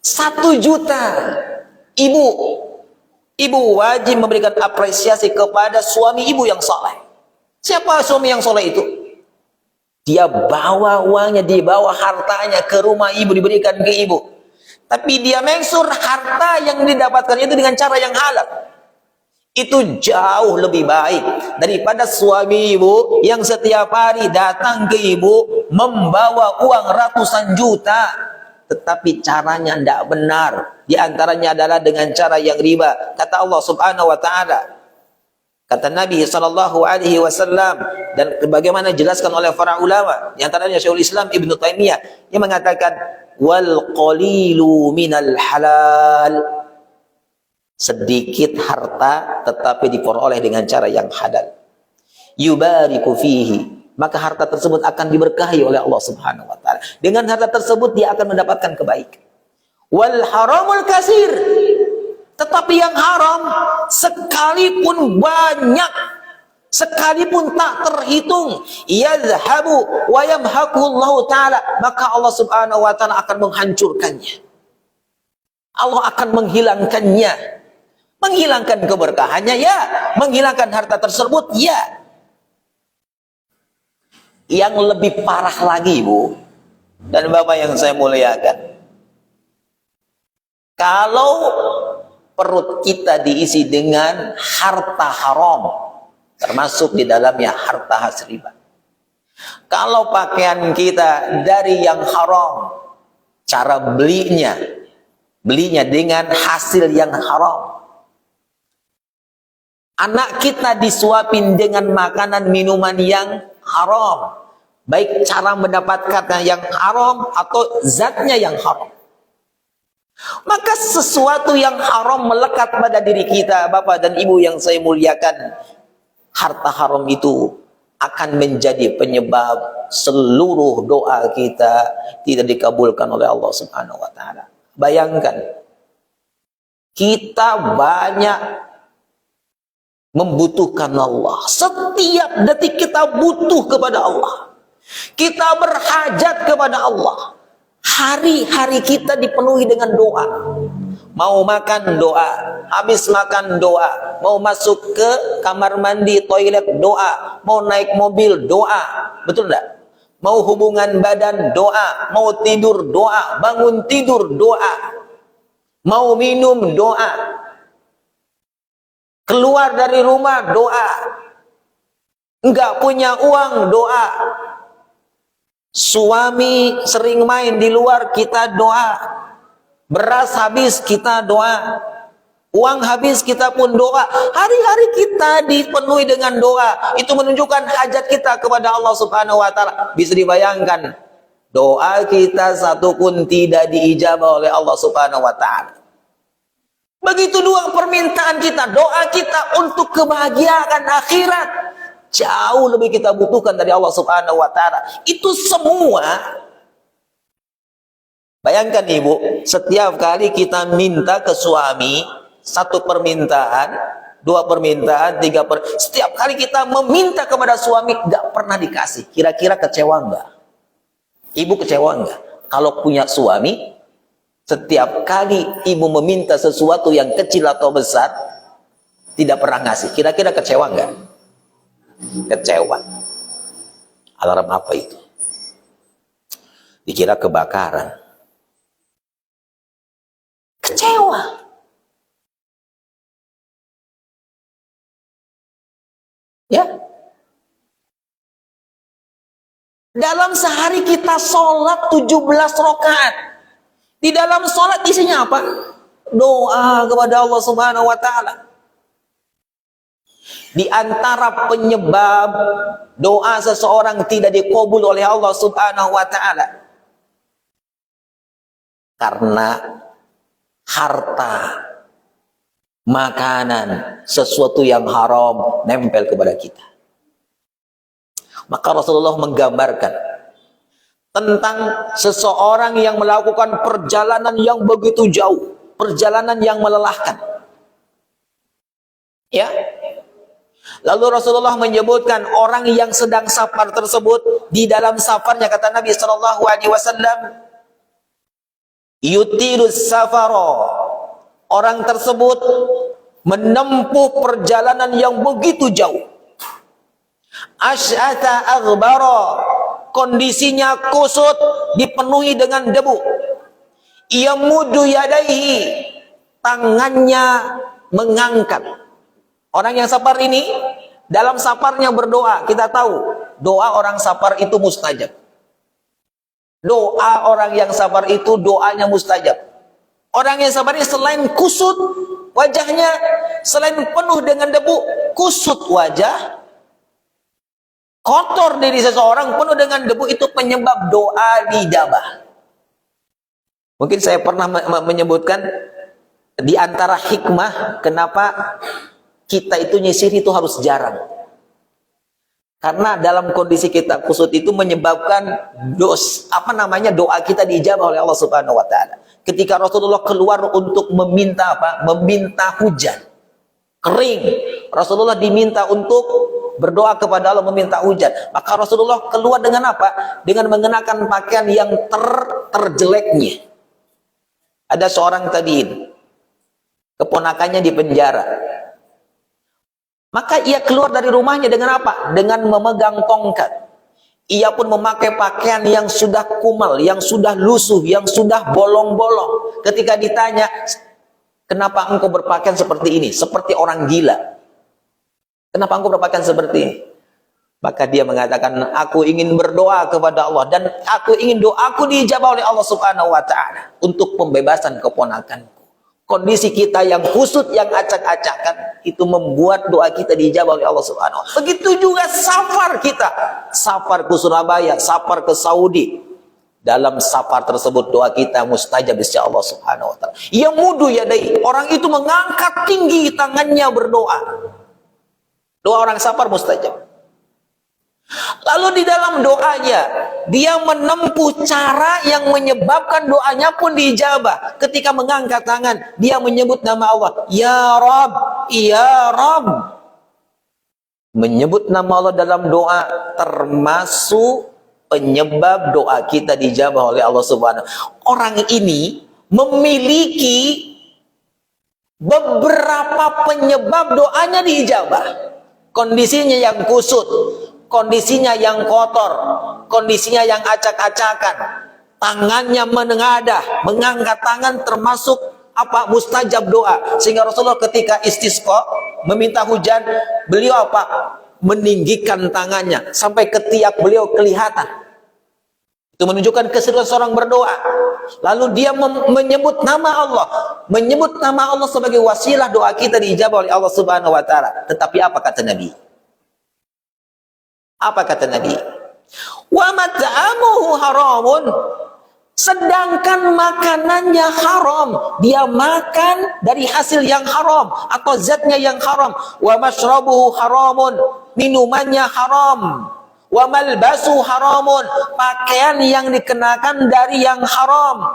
1 juta. Ibu wajib memberikan apresiasi kepada suami ibu yang soleh. Siapa suami yang soleh itu? Dia bawa uangnya, dibawa hartanya ke rumah ibu, diberikan ke ibu. Tapi dia mengsur harta yang didapatkan itu dengan cara yang halal. Itu jauh lebih baik daripada suami ibu yang setiap hari datang ke ibu membawa uang ratusan juta, tetapi caranya tidak benar. Di antaranya adalah dengan cara yang riba. Kata Allah Subhanahu wa Ta'ala, kata Nabi SAW, dan bagaimana dijelaskan oleh para ulama, di antaranya Syekhul Islam Ibnu Taimiyah, yang mengatakan wal qalilu minal halal. Sedikit harta tetapi diperoleh dengan cara yang halal. Yubariku fihi, maka harta tersebut akan diberkahi oleh Allah Subhanahu wa Ta'ala. Dengan harta tersebut dia akan mendapatkan kebaikan. Wal haramul kasir, tetapi yang haram sekalipun banyak, sekalipun tak terhitung, yadhhabu wa yamhaqu Allah Ta'ala, maka Allah Subhanahu wa Ta'ala akan menghancurkannya. Allah akan menghilangkannya, menghilangkan keberkahannya, ya, menghilangkan harta tersebut, ya. Yang lebih parah lagi, Bu dan Bapak yang saya muliakan, kalau perut kita diisi dengan harta haram, termasuk di dalamnya harta hasil riba. Kalau pakaian kita dari yang haram, cara belinya dengan hasil yang haram. Anak kita disuapin dengan makanan minuman yang haram, baik cara mendapatkannya yang haram atau zatnya yang haram. Maka sesuatu yang haram melekat pada diri kita, Bapak dan Ibu yang saya muliakan, harta haram itu akan menjadi penyebab seluruh doa kita tidak dikabulkan oleh Allah Subhanahu wa Ta'ala. Bayangkan, kita banyak membutuhkan Allah. Setiap detik kita butuh kepada Allah. Kita berhajat kepada Allah. Hari-hari kita dipenuhi dengan doa. Mau makan doa, habis makan doa, mau masuk ke kamar mandi, toilet doa, mau naik mobil doa, betul enggak? Mau hubungan badan doa, mau tidur doa, bangun tidur doa, mau minum doa, keluar dari rumah doa, enggak punya uang doa, suami sering main di luar kita doa, beras habis kita doa, uang habis kita pun doa. Hari-hari kita dipenuhi dengan doa. Itu menunjukkan hajat kita kepada Allah Subhanahu wa taala. Bisa dibayangkan, doa kita satu pun tidak diijabah oleh Allah Subhanahu wa taala. Begitu dua permintaan kita, doa kita untuk kebahagiaan akhirat jauh lebih kita butuhkan dari Allah Subhanahu wa taala. Itu semua, bayangkan ibu, setiap kali kita minta ke suami satu permintaan, dua permintaan, setiap kali kita meminta kepada suami gak pernah dikasih, kira-kira kecewa enggak? Ibu kecewa enggak? Kalau punya suami, setiap kali ibu meminta sesuatu yang kecil atau besar tidak pernah ngasih, kira-kira kecewa enggak? Kecewa. Alarm apa itu? Dikira kebakaran. Kecewa. Ya. Dalam sehari kita sholat 17 rakaat. Di dalam sholat isinya apa? Doa kepada Allah Subhanahu wa taala. Di antara penyebab doa seseorang tidak dikabul oleh Allah Subhanahu wa taala, karena harta, makanan, sesuatu yang haram nempel kepada kita. Maka Rasulullah menggambarkan tentang seseorang yang melakukan perjalanan yang begitu jauh, perjalanan yang melelahkan. Ya. Lalu Rasulullah menyebutkan orang yang sedang safar tersebut, di dalam safarnya kata Nabi sallallahu alaihi wasallam, yutirus safara. Orang tersebut menempuh perjalanan yang begitu jauh. Asy'ata aghbara, kondisinya kusut, dipenuhi dengan debu. Yamudu yadaihi, tangannya mengangkat. Orang yang safar ini dalam safarnya berdoa. Kita tahu doa orang safar itu mustajab. Doa orang yang safar itu doanya mustajab. Orang yang sabar ini selain kusut wajahnya, selain penuh dengan debu, kusut wajah, kotor diri seseorang, penuh dengan debu, itu penyebab doa dijabah. Mungkin saya pernah menyebutkan di antara hikmah kenapa kita itu nyisir itu harus jarang. Karena dalam kondisi kita kusut itu menyebabkan doa kita diijabah oleh Allah Subhanahu wa taala. Ketika Rasulullah keluar untuk meminta apa? Meminta hujan. Kering. Rasulullah diminta untuk berdoa kepada Allah meminta hujan. Maka Rasulullah keluar dengan apa? Dengan mengenakan pakaian yang terjeleknya. Ada seorang tabi'in, keponakannya di penjara. Maka ia keluar dari rumahnya dengan apa? Dengan memegang tongkat. Ia pun memakai pakaian yang sudah kumal, yang sudah lusuh, yang sudah bolong-bolong. Ketika ditanya, kenapa engkau berpakaian seperti ini? Seperti orang gila. Kenapa engkau berpakaian seperti ini? Maka dia mengatakan, aku ingin berdoa kepada Allah, dan aku ingin doaku diijabah oleh Allah Subhanahu wa taala untuk pembebasan keponakanku. Kondisi kita yang kusut, yang acak-acakan, itu membuat doa kita diijabah oleh Allah Subhanahu wa taala. Begitu juga safar kita. Safar ke Surabaya, safar ke Saudi. Dalam safar tersebut doa kita mustajab insya Allah Subhanahu wa taala. Yang mudu yadai, orang itu mengangkat tinggi tangannya berdoa. Doa orang safar mustajab. Lalu di dalam doanya dia menempuh cara yang menyebabkan doanya pun diijabah. Ketika mengangkat tangan, dia menyebut nama Allah, Ya Rabb, Ya Rabb. Menyebut nama Allah dalam doa termasuk penyebab doa kita dijabah oleh Allah Subhanahu. Orang ini memiliki beberapa penyebab doanya diijabah. Kondisinya yang kusut, kondisinya yang kotor, kondisinya yang acak-acakan, tangannya menengadah, mengangkat tangan termasuk apa? Mustajab doa. Sehingga Rasulullah ketika istisqa meminta hujan, beliau apa? Meninggikan tangannya sampai ketiak beliau kelihatan. Itu menunjukkan keseriusan seorang berdoa. Lalu dia menyebut nama Allah, menyebut nama Allah sebagai wasilah doa kita diijabah oleh Allah Subhanahu wa taala. Tetapi apa kata Nabi? Apa kata Nabi? Wa mat'amuhu haramun. Sedangkan makanannya haram, dia makan dari hasil yang haram atau zatnya yang haram. Wa mashrabuhu haramun, minumannya haram. Wa malbasu haramun, pakaian yang dikenakan dari yang haram.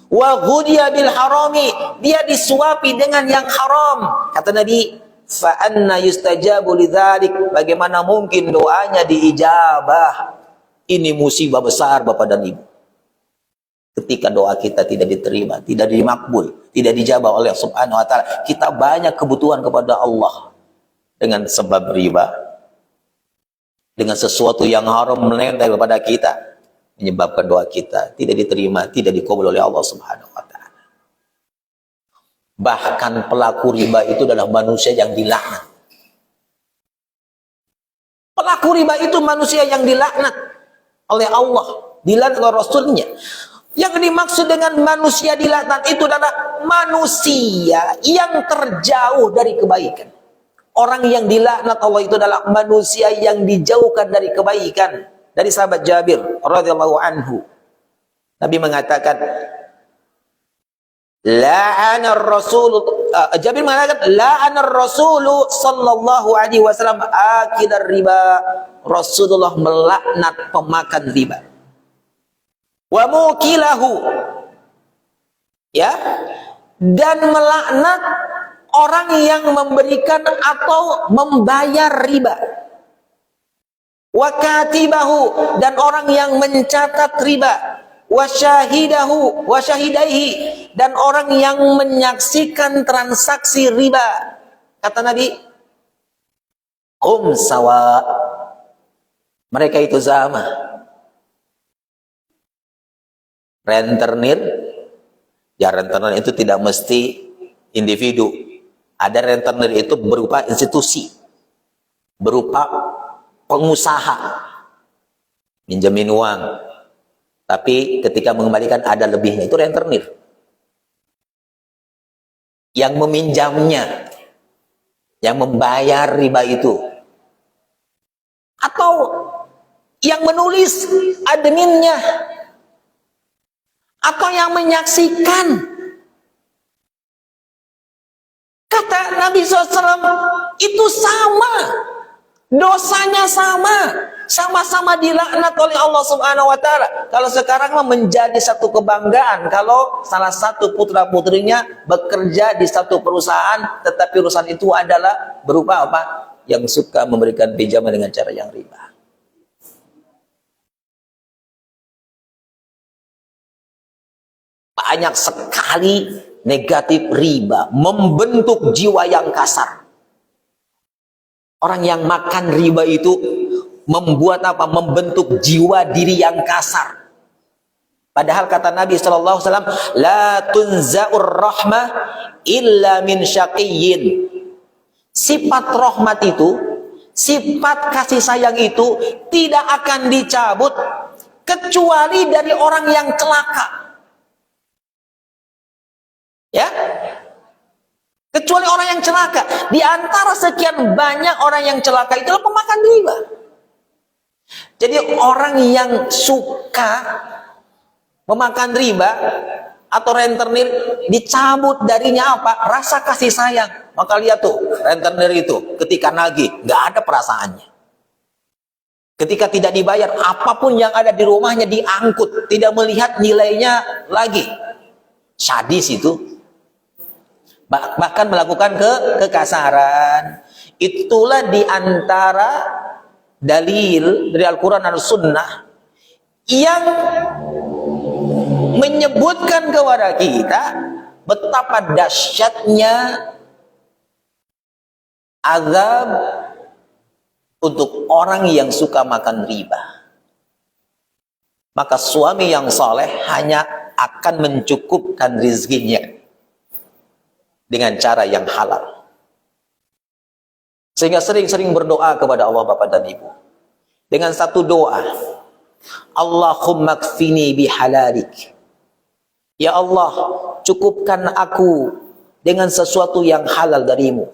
Wa ghudiya bil harami, dia disuapi dengan yang haram. Kata Nabi, fa anna yustajabu lidzalik, bagaimana mungkin doanya diijabah? Ini musibah besar Bapak dan Ibu. Ketika doa kita tidak diterima, tidak dimakbul, tidak dijabah oleh Subhanahu wa taala, kita banyak kebutuhan kepada Allah dengan sebab riba, dengan sesuatu yang haram menempel kepada kita, menyebabkan doa kita tidak diterima, tidak dikabul oleh Allah Subhanahu wa taala. Bahkan pelaku riba itu adalah manusia yang dilaknat. Pelaku riba itu manusia yang dilaknat oleh Allah, dilaknat oleh Rasulnya. Yang dimaksud dengan manusia dilaknat itu adalah manusia yang terjauh dari kebaikan. Orang yang dilaknat Allah itu adalah manusia yang dijauhkan dari kebaikan. Dari sahabat Jabir radhiyallahu anhu, Nabi mengatakan, la'ana ar-rasul, Jabir mengatakan, la'ana ar-rasul sallallahu alaihi wasallam akidar riba. Rasulullah melaknat pemakan riba. Wa mukilahu, ya, dan melaknat orang yang memberikan atau membayar riba. Wa katibahu, dan orang yang mencatat riba. Wa syahidahu, wa syahidaihi, dan orang yang menyaksikan transaksi riba. Kata Nabi, hum sawa, mereka itu sama. Rentenir, ya rentenir itu tidak mesti individu. Ada rentenir itu berupa institusi, berupa pengusaha, minjemin uang, tapi ketika mengembalikan ada lebihnya, itu rentenir. Yang meminjamnya, yang membayar riba itu, atau yang menulis adminnya, atau yang menyaksikan. Kata Nabi SAW, itu sama, dosanya sama, sama-sama dilaknat oleh Allah Subhanahu wa taala. Kalau sekarang menjadi satu kebanggaan kalau salah satu putra putrinya bekerja di satu perusahaan, tetapi perusahaan itu adalah berupa apa? Yang suka memberikan pinjaman dengan cara yang riba. Banyak sekali negatif riba, membentuk jiwa yang kasar. Orang yang makan riba itu membuat apa? Membentuk jiwa diri yang kasar. Padahal kata Nabi SAW, la tunza'ur rahmah illa min syaqiyyin. Sifat rahmat itu, sifat kasih sayang itu tidak akan dicabut kecuali dari orang yang celaka. Ya, kecuali orang yang celaka. Di antara sekian banyak orang yang celaka itulah pemakan riba. Jadi orang yang suka memakan riba atau rentenir, dicabut darinya apa? Rasa kasih sayang. Maka lihat tuh, rentenir itu ketika nagih nggak ada perasaannya. Ketika tidak dibayar, apapun yang ada di rumahnya diangkut, tidak melihat nilainya lagi. Sadis itu. Bahkan melakukan kekasaran. Itulah diantara dalil dari Al-Quran dan Sunnah yang menyebutkan kepada kita betapa dahsyatnya azab untuk orang yang suka makan riba. Maka suami yang soleh hanya akan mencukupkan rizkinya dengan cara yang halal. Sehingga sering-sering berdoa kepada Allah Bapak dan Ibu dengan satu doa, Allahumma kfini bihalalik. Ya Allah, cukupkan aku dengan sesuatu yang halal darimu.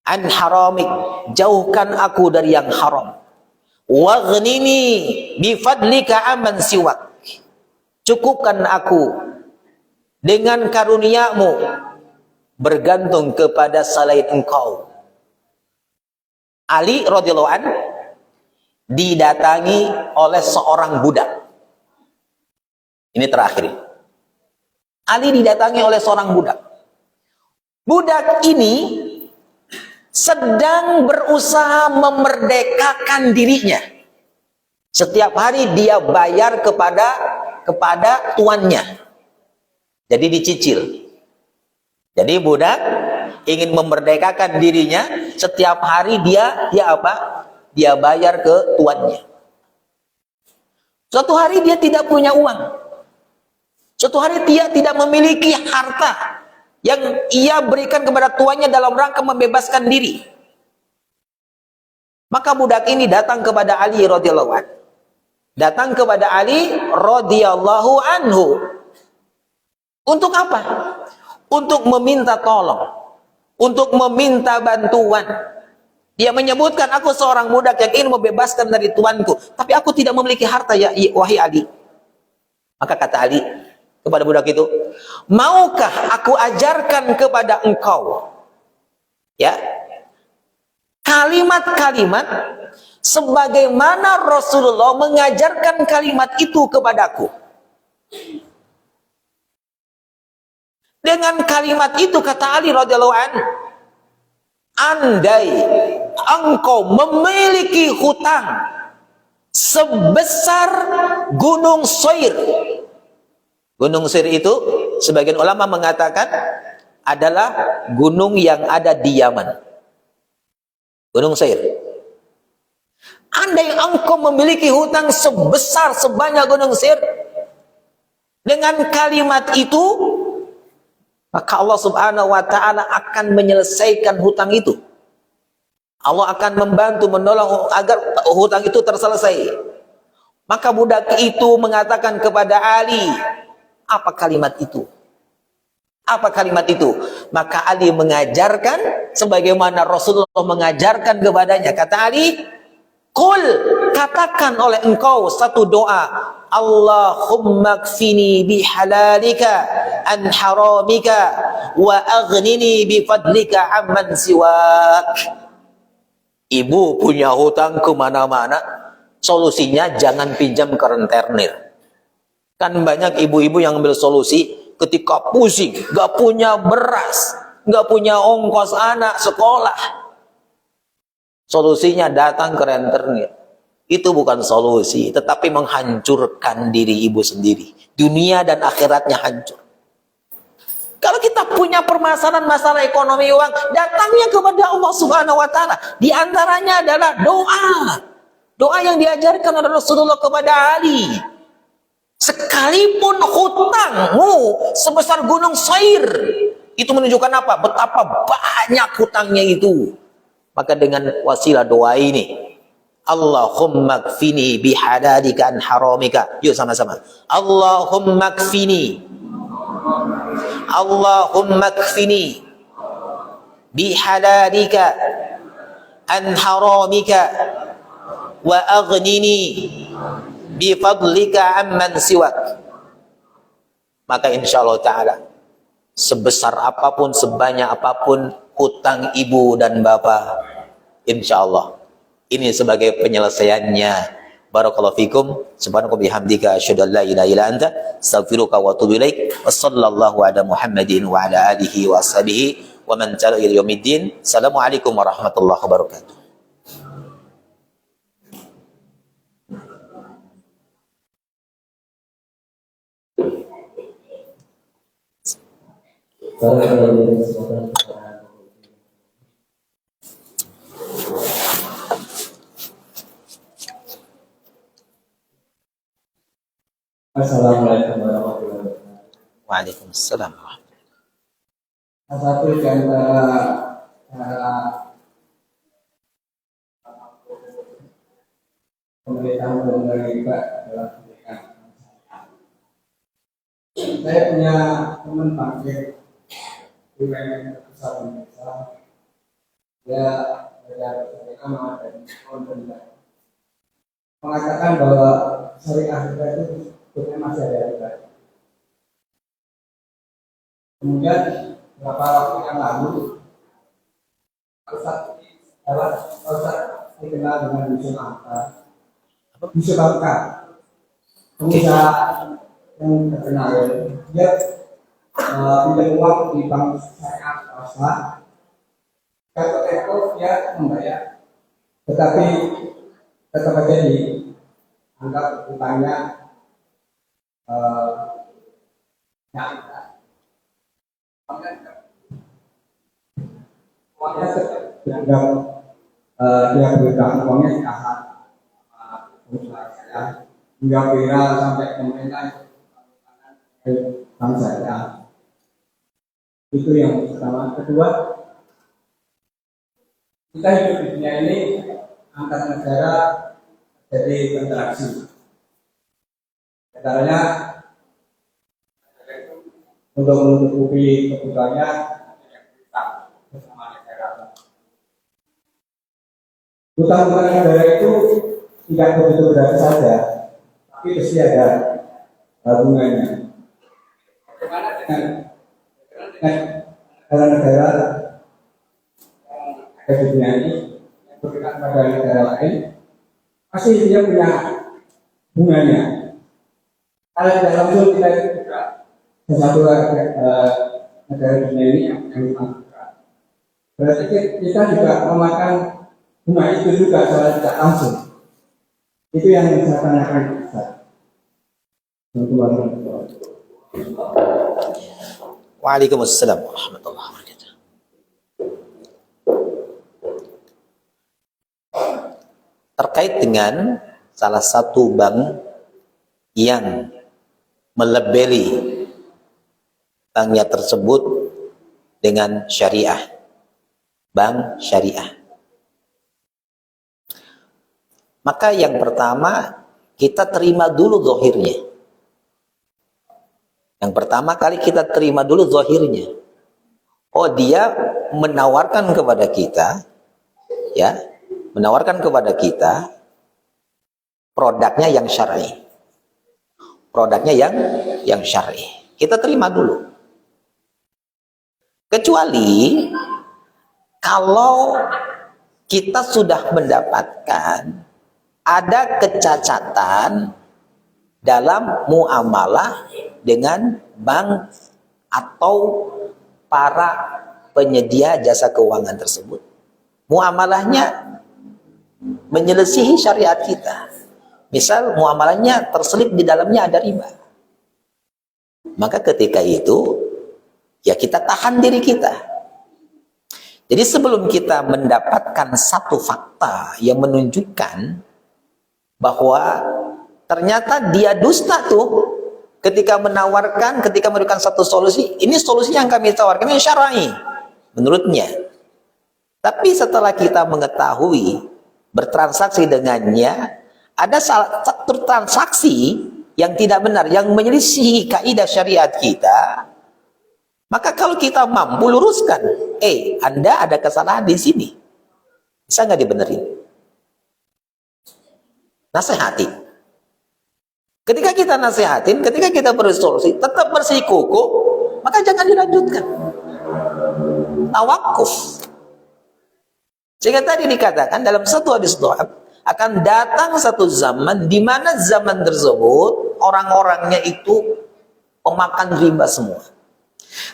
An haramik, jauhkan aku dari yang haram. Waghnini bifadlika amman siwak. Cukupkan aku dengan karuniamu bergantung kepada selain engkau. Ali radhiyallahu an didatangi oleh seorang budak. Ini terakhir. Ali didatangi oleh seorang budak. Budak ini sedang berusaha memerdekakan dirinya. Setiap hari dia bayar kepada tuannya. Jadi dicicil. Jadi budak ingin memerdekakan dirinya, setiap hari dia apa? Dia bayar ke tuannya. Suatu hari dia tidak punya uang. Suatu hari dia tidak memiliki harta yang ia berikan kepada tuannya dalam rangka membebaskan diri. Maka budak ini datang kepada Ali radhiyallahu anhu. Datang kepada Ali radhiyallahu anhu. Untuk apa? Untuk meminta tolong, untuk meminta bantuan. Dia menyebutkan, aku seorang budak yang ingin membebaskan dari tuanku, tapi aku tidak memiliki harta ya wahai Ali. Maka kata Ali kepada budak itu, maukah aku ajarkan kepada engkau ya kalimat-kalimat sebagaimana Rasulullah mengajarkan kalimat itu kepadaku. Dengan kalimat itu kata Ali radhiyallahu anhu, andai engkau memiliki hutang sebesar Gunung Soir. Gunung Soir itu sebagian ulama mengatakan adalah gunung yang ada di Yaman. Gunung Soir. Andai engkau memiliki hutang sebesar sebanyak Gunung Soir, dengan kalimat itu maka Allah subhanahu wa ta'ala akan menyelesaikan hutang itu. Allah akan membantu, menolong agar hutang itu terselesai. Maka budak itu mengatakan kepada Ali, apa kalimat itu? Apa kalimat itu? Maka Ali mengajarkan sebagaimana Rasulullah mengajarkan kepadanya. Kata Ali, qul, katakan oleh engkau satu doa, Allahumma kfini bihalalika an haramika wa aghnini bifadlika amman siwak. Ibu punya hutang kemana-mana, solusinya jangan pinjam ke rentenir. Kan banyak ibu-ibu yang ambil solusi ketika pusing, gak punya beras, gak punya ongkos anak sekolah, solusinya datang ke rentenir. Itu bukan solusi, tetapi menghancurkan diri ibu sendiri. Dunia dan akhiratnya hancur. Kalau kita punya permasalahan masalah ekonomi uang, datangnya kepada Allah Subhanahu wa ta'ala. Di antaranya adalah doa. Doa yang diajarkan oleh Rasulullah kepada Ali. Sekalipun hutangmu sebesar Gunung Soir, itu menunjukkan apa? Betapa banyak hutangnya itu. Maka dengan wasilah doa ini, Allahumma kfini bihalalika an haramika. Yuk sama-sama. Allahumma kfini. Allahumma kfini bihalalika an haramika wa aghnini bifadlika amman siwak. Maka insyaallah ta'ala, sebesar apapun, sebanyak apapun hutang ibu dan bapak, insyaallah ini sebagai penyelesaiannya. Barakallahu fikum. Subhanaka bihamdika asyhadu an la ilaha illa anta astaghfiruka wa atubu ilaik. Wassallallahu ala Muhammadin wa ala alihi wa ashabihi wa man tabi'a ila yaumiddin. Assalamualaikum warahmatullahi wabarakatuh. Assalamualaikum warahmatullahi wabarakatuh. Waalaikumsalam. Salah satu di antara cara pemerintah mengendalikan riba adalah memberikan. Saya punya teman bangkit UMKM terbesar di Indonesia. Dia belajar syariah dan mengatakan bahwa syariah riba itu sebetulnya masih ada riba. Kemudian beberapa waktu yang lalu Ustaz dikenal dengan Yusuf Hamka, pengusaha yang terkenal. Dia pinjam uang di bank syariah swasta. Kalau Eko dia membayar, tetapi tetap saja dianggap utangnya uangnya dianggap dia berutang, uangnya ditahan hingga viral sampai pemerintah bank syariah. Itu yang pertama. Kedua, kita hidup di dunia ini antar negara jadi interaksi. Negaranya untuk menutupi kebutuhannya bersama negara. Utang negara itu tidak begitu berat saja, tapi pasti ada hubungannya. Bagaimana dengan negara-negara yang di dunia ini yang berkaitan pada negara lain, pasti dia punya hubungannya. Kalau tidak langsung kita juga satu negara dunia ini yang utang. Berarti kita juga memakan bunga itu juga secara tidak langsung. Itu yang saya tanyakan Ustaz. Waalaikumsalam warahmatullahi wabarakatuh. Terkait dengan salah satu bank yang melabeli banknya tersebut dengan syariah, bank syariah. Maka yang pertama kita terima dulu zahirnya. Yang pertama kali kita terima dulu zahirnya. Oh, dia menawarkan kepada kita, ya, menawarkan kepada kita produknya yang syar'i. Produknya yang syar'i. Kita terima dulu. Kecuali kalau kita sudah mendapatkan ada kecacatan dalam muamalah dengan bank atau para penyedia jasa keuangan tersebut. Muamalahnya menyelisihi syariat kita. Misal muamalahnya terselip di dalamnya ada riba. Maka ketika itu ya kita tahan diri kita. Jadi sebelum kita mendapatkan satu fakta yang menunjukkan bahwa ternyata dia dusta tuh ketika menawarkan, ketika memberikan satu solusi, ini solusi yang kami tawarkan yang syar'i menurutnya. Tapi setelah kita mengetahui bertransaksi dengannya, ada satu transaksi yang tidak benar, yang menyelisihi kaidah syariat kita, maka kalau kita mampu luruskan, Anda ada kesalahan di sini, bisa nggak dibenerin? Nasihati. Ketika kita nasihatin, ketika kita bersolusi, tetap bersikuku, maka jangan dilanjutkan. Tawakuf. Sehingga tadi dikatakan dalam satu hadis doa, akan datang satu zaman di mana zaman tersebut orang-orangnya itu pemakan riba semua.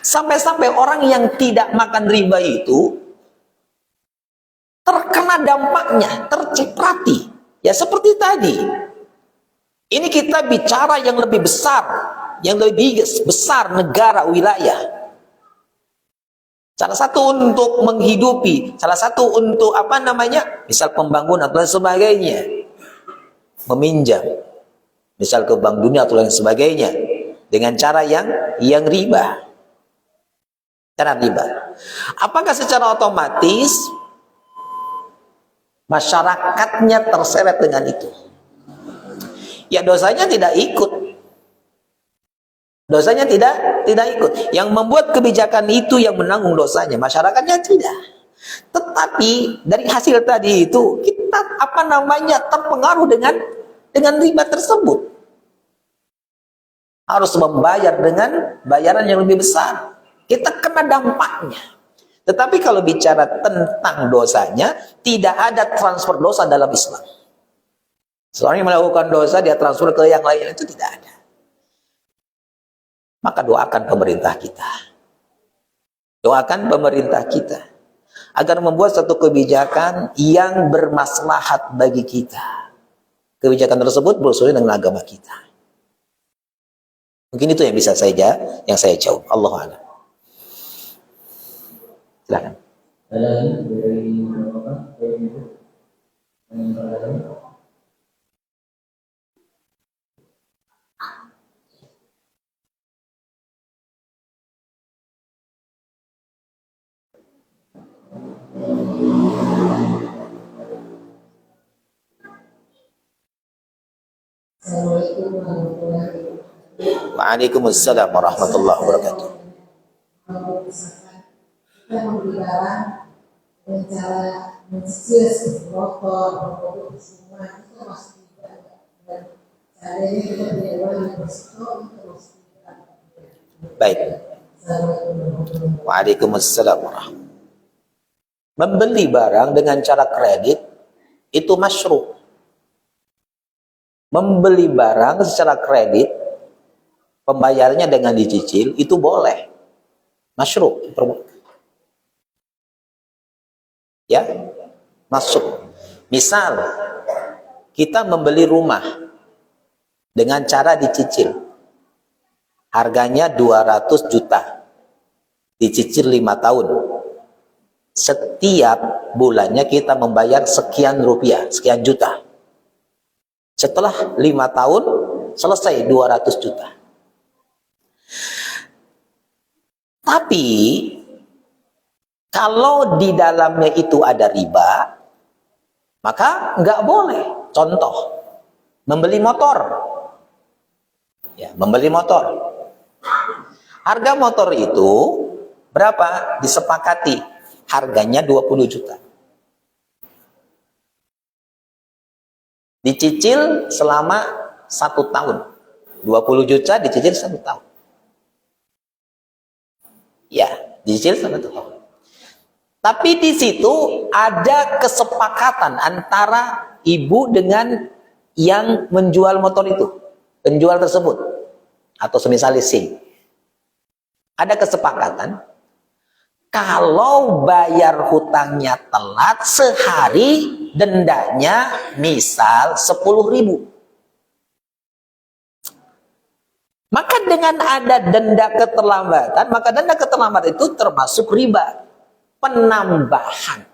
Sampai-sampai orang yang tidak makan riba itu terkena dampaknya, terciprati. Ya seperti tadi. Ini kita bicara yang lebih besar, yang lebih besar negara wilayah. Salah satu untuk menghidupi, salah satu untuk apa namanya, misal pembangunan dan sebagainya, meminjam, misal ke bank dunia atau lain sebagainya, dengan cara yang riba, cara riba. Apakah secara otomatis masyarakatnya terseret dengan itu? Ya dosanya tidak ikut. Dosanya tidak ikut. Yang membuat kebijakan itu yang menanggung dosanya, masyarakatnya tidak. Tetapi dari hasil tadi itu kita apa namanya terpengaruh dengan riba tersebut. Harus membayar dengan bayaran yang lebih besar. Kita kena dampaknya. Tetapi kalau bicara tentang dosanya, tidak ada transfer dosa dalam Islam. Seorang yang melakukan dosa, dia transfer ke yang lain, itu tidak ada. Maka doakan pemerintah kita. Doakan pemerintah kita agar membuat satu kebijakan yang bermaslahat bagi kita. Kebijakan tersebut bersesuaian dengan agama kita. Mungkin itu yang bisa yang saya jawab. Allahu a'lam. Silakan. Assalamualaikum warahmatullahi wabarakatuh. Waalaikumsalam warahmatullahi wabarakatuh. Kalau misalkan kita membeli barang dengan cara mencicil seperti rokok semua itu masih tidak ada. Dan seandainya kita punya uang yang bersito itu masih tidak ada. Baik. Assalamualaikum warahmatullahi wabarakatuh. Waalaikumsalam warahmatullahi wabarakatuh. Membeli barang dengan cara kredit itu masyru'. Membeli barang secara kredit, pembayarannya dengan dicicil, itu boleh. Masyru'. Ya, masuk. Misal, kita membeli rumah dengan cara dicicil. Harganya 200 juta. Dicicil 5 tahun. Setiap bulannya kita membayar sekian rupiah, sekian juta. Setelah 5 tahun, selesai 200 juta. Tapi, kalau di dalamnya itu ada riba, maka nggak boleh. Contoh, membeli motor. Ya, membeli motor. Harga motor itu berapa? Disepakati. Harganya 20 juta. Dicicil selama 1 tahun. 20 juta dicicil 1 tahun. Ya, dicicil 1 tahun. Tapi di situ ada kesepakatan antara ibu dengan yang menjual motor itu. Penjual tersebut. Atau semisal leasing. Ada kesepakatan. Kalau bayar hutangnya telat sehari, dendanya misal 10.000. Maka dengan ada denda keterlambatan, maka denda keterlambatan itu termasuk riba. Penambahan.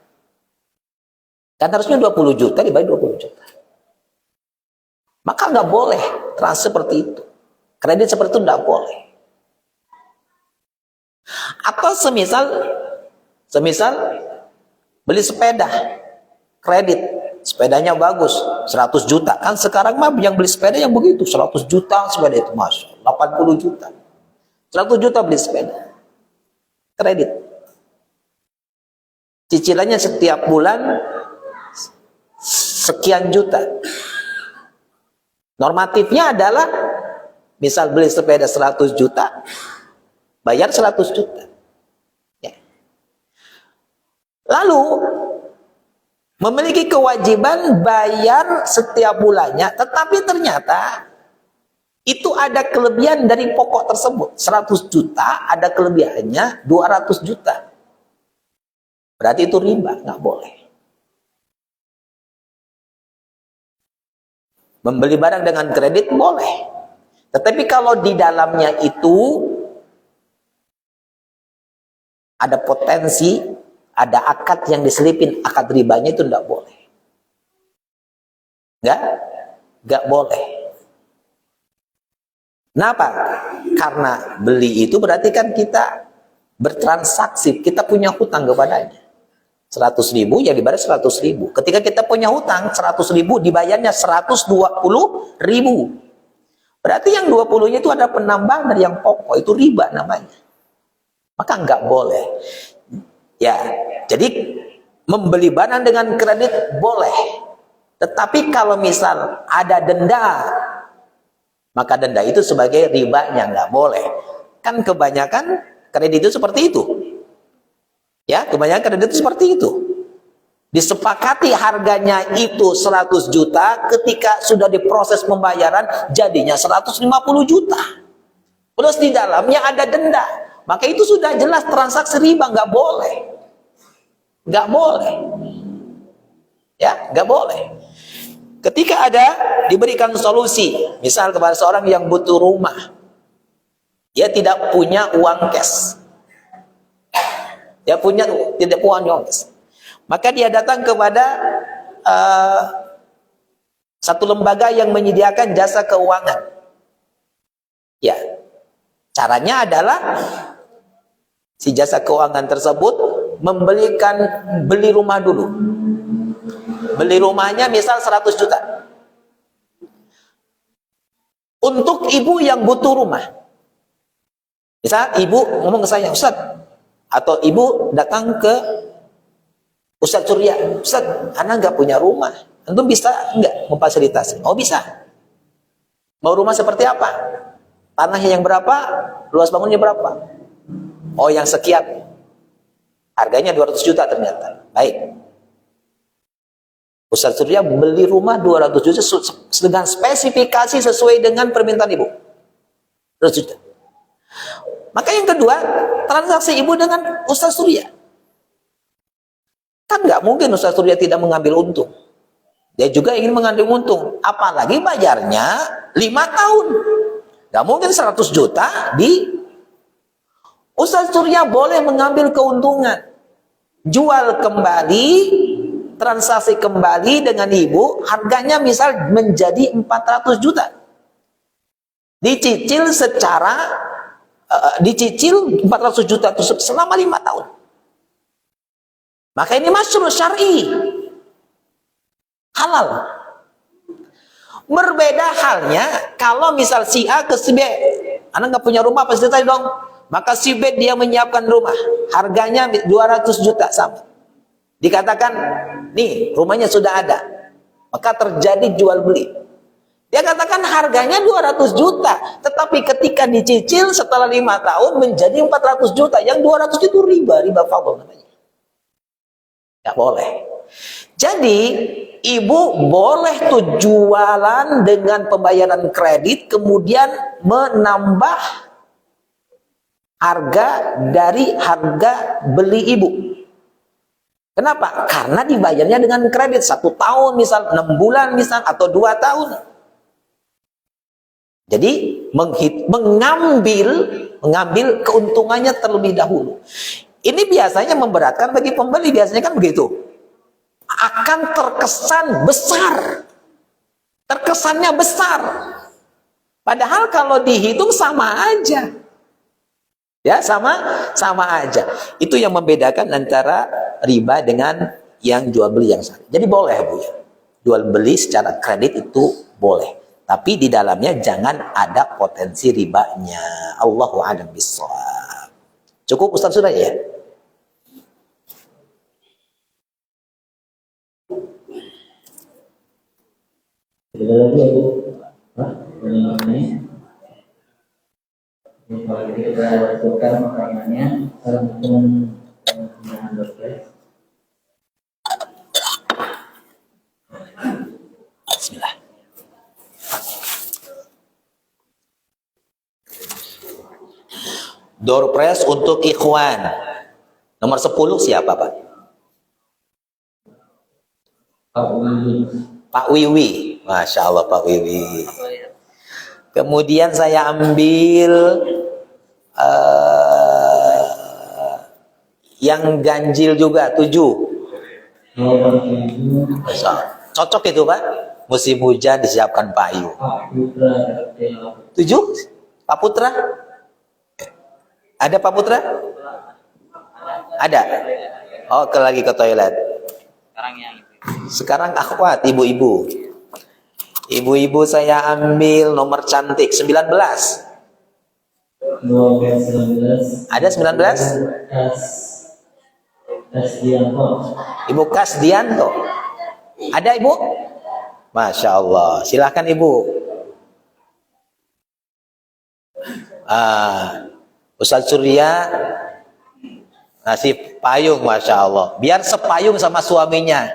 Kan harusnya 20 juta dibayar 20 juta. Maka nggak boleh transfer seperti itu. Kredit seperti itu nggak boleh. Atau semisal beli sepeda kredit, sepedanya bagus 100 juta. Kan sekarang mah yang beli sepeda yang begitu 100 juta sepeda itu, masuk 80 juta 100 juta beli sepeda kredit, cicilannya setiap bulan sekian juta. Normatifnya adalah misal beli sepeda 100 juta bayar 100 juta. Ya. Lalu memiliki kewajiban bayar setiap bulannya, tetapi ternyata itu ada kelebihan dari pokok tersebut. 100 juta ada kelebihannya 200 juta. Berarti itu riba, nggak boleh. Membeli barang dengan kredit boleh. Tetapi kalau di dalamnya itu ada potensi, ada akad yang diselipin, akad ribanya itu tidak boleh. Nggak boleh. Kenapa? Karena beli itu berarti kan kita bertransaksi, kita punya hutang kepadanya. 100.000 ya dibayar 100.000. Ketika kita punya hutang 100.000 dibayarnya 120.000. Berarti yang 20-nya itu ada penambahan dari yang pokok, itu riba namanya. Maka nggak boleh. Ya, jadi membeli barang dengan kredit boleh. Tetapi kalau misal ada denda, maka denda itu sebagai ribanya nggak boleh. Kan kebanyakan kredit itu seperti itu. Ya, kebanyakan kredit itu seperti itu. Disepakati harganya itu 100 juta, ketika sudah diproses pembayaran jadinya 150 juta. Plus di dalamnya ada denda. Maka itu sudah jelas transaksi riba, nggak boleh. Nggak boleh. Ya, nggak boleh. Ketika ada diberikan solusi, misal kepada seorang yang butuh rumah, dia tidak punya uang cash, tidak punya uang cash, maka dia datang kepada satu lembaga yang menyediakan jasa keuangan. Ya, caranya adalah si jasa keuangan tersebut beli rumah dulu. Beli rumahnya misal 100 juta. Untuk ibu yang butuh rumah. Misal ibu ngomong ke saya, Ustaz, atau ibu datang ke Ustaz Surya, Ustaz, anak nggak punya rumah. Antum bisa nggak memfasilitasi? Oh bisa. Mau rumah seperti apa? Tanahnya yang berapa? Luas bangunnya berapa? Oh yang sekian. Harganya 200 juta ternyata. Baik. Ustaz Surya beli rumah 200 juta dengan spesifikasi sesuai dengan permintaan ibu. 200 juta. Maka yang kedua, transaksi ibu dengan Ustaz Surya. Kan nggak mungkin Ustaz Surya tidak mengambil untung. Dia juga ingin mengambil untung. Apalagi bayarnya 5 tahun. Nggak mungkin 100 juta Ustaz Surya boleh mengambil keuntungan. Jual kembali, transaksi kembali dengan ibu, harganya misal menjadi 400 juta. Dicicil 400 juta tersebut selama 5 tahun. Maka ini masyru' syar'i. Halal. Berbeda halnya kalau misal si A ke si B, anak nggak punya rumah pasti tadi dong. Maka si B dia menyiapkan rumah, harganya 200 juta sama. Dikatakan, nih rumahnya sudah ada. Maka terjadi jual beli. Dia katakan harganya 200 juta. Tetapi ketika dicicil setelah 5 tahun menjadi 400 juta. Yang 200 itu riba fadl namanya. Tidak boleh. Jadi, ibu boleh tuh jualan dengan pembayaran kredit. Kemudian menambah harga dari harga beli ibu. Kenapa? Karena dibayarnya dengan kredit 1 tahun misal, 6 bulan misal, atau 2 tahun. Jadi mengambil keuntungannya terlebih dahulu. Ini biasanya memberatkan bagi pembeli, biasanya kan begitu. Akan terkesan besar. Terkesannya besar. Padahal kalau dihitung sama aja. Ya, sama aja. Itu yang membedakan antara riba dengan yang jual beli yang syar'i. Jadi boleh Bu ya. Jual beli secara kredit itu boleh. Tapi di dalamnya jangan ada potensi ribanya. Allahu a'lam bishawab. Cukup Ustaz sudah ya? Tidak lagi Bu. Ini kalau kita lakukan pertanyaannya, Assalamualaikum warahmatullahi wabarakatuh. Bismillah. Door prize untuk ikhwan. Nomor 10 siapa Pak? Pak Wiwi. Masya Allah Pak Wiwi. Kemudian saya ambil Yang ganjil juga 7. Nomor 7, Cocok itu Pak. Musim hujan disiapkan payung. Pak Putra RT 7. Pak Putra? Ada Pak Putra? Ada. Oh, lagi ke toilet. Sekarang akhwat, ibu-ibu. Ibu-ibu saya ambil nomor cantik 19. nomor 19, Ada 19? Kasdianto. Ibu Kasdianto. Ada Ibu? Masya Allah. Silahkan Ibu. Ustaz Surya ngasih payung, Masya Allah. Biar sepayung sama suaminya.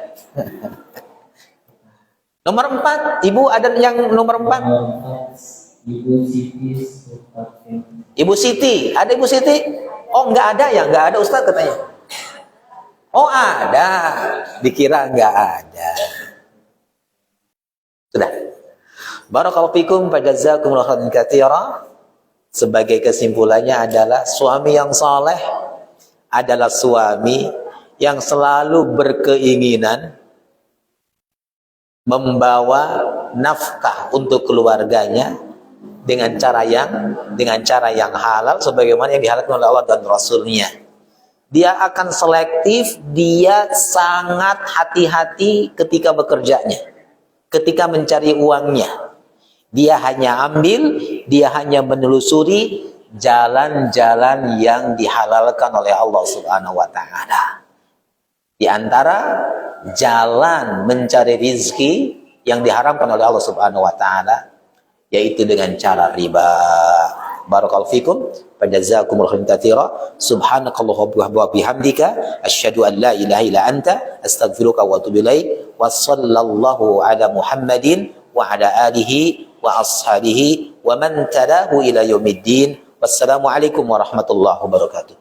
Nomor 4. Ibu ada yang nomor 4? Nomor 4, Ibu Siti Supatin. Ibu Siti. Ada Ibu Siti? Oh, nggak ada ya? Nggak ada Ustaz katanya. Oh, ada. Dikira nggak ada. Sudah. Barakallahu fikum wa jazakumullahu khairan katsira. Sebagai kesimpulannya adalah suami yang saleh adalah suami yang selalu berkeinginan membawa nafkah untuk keluarganya dengan cara yang halal sebagaimana yang dihalalkan oleh Allah dan Rasulnya. Dia akan selektif, dia sangat hati-hati ketika bekerjanya, ketika mencari uangnya. Dia hanya ambil, dia hanya menelusuri jalan-jalan yang dihalalkan oleh Allah Subhanahu wa taala. Di antara jalan mencari rizki yang diharamkan oleh Allah Subhanahu wa taala yaitu dengan cara riba. Barakallahu fikum wa jazakumullahu khairan katsira. Subhanakallahumma wa bihamdika asyhadu an la ilaha illa anta astaghfiruka wa atubu ilaik. Wa sallallahu ala Muhammadin wa ala alihi wa ashabihi wa man tabi'ahu ila yaumiddin. Wassalamu alaikum warahmatullahi wabarakatuh.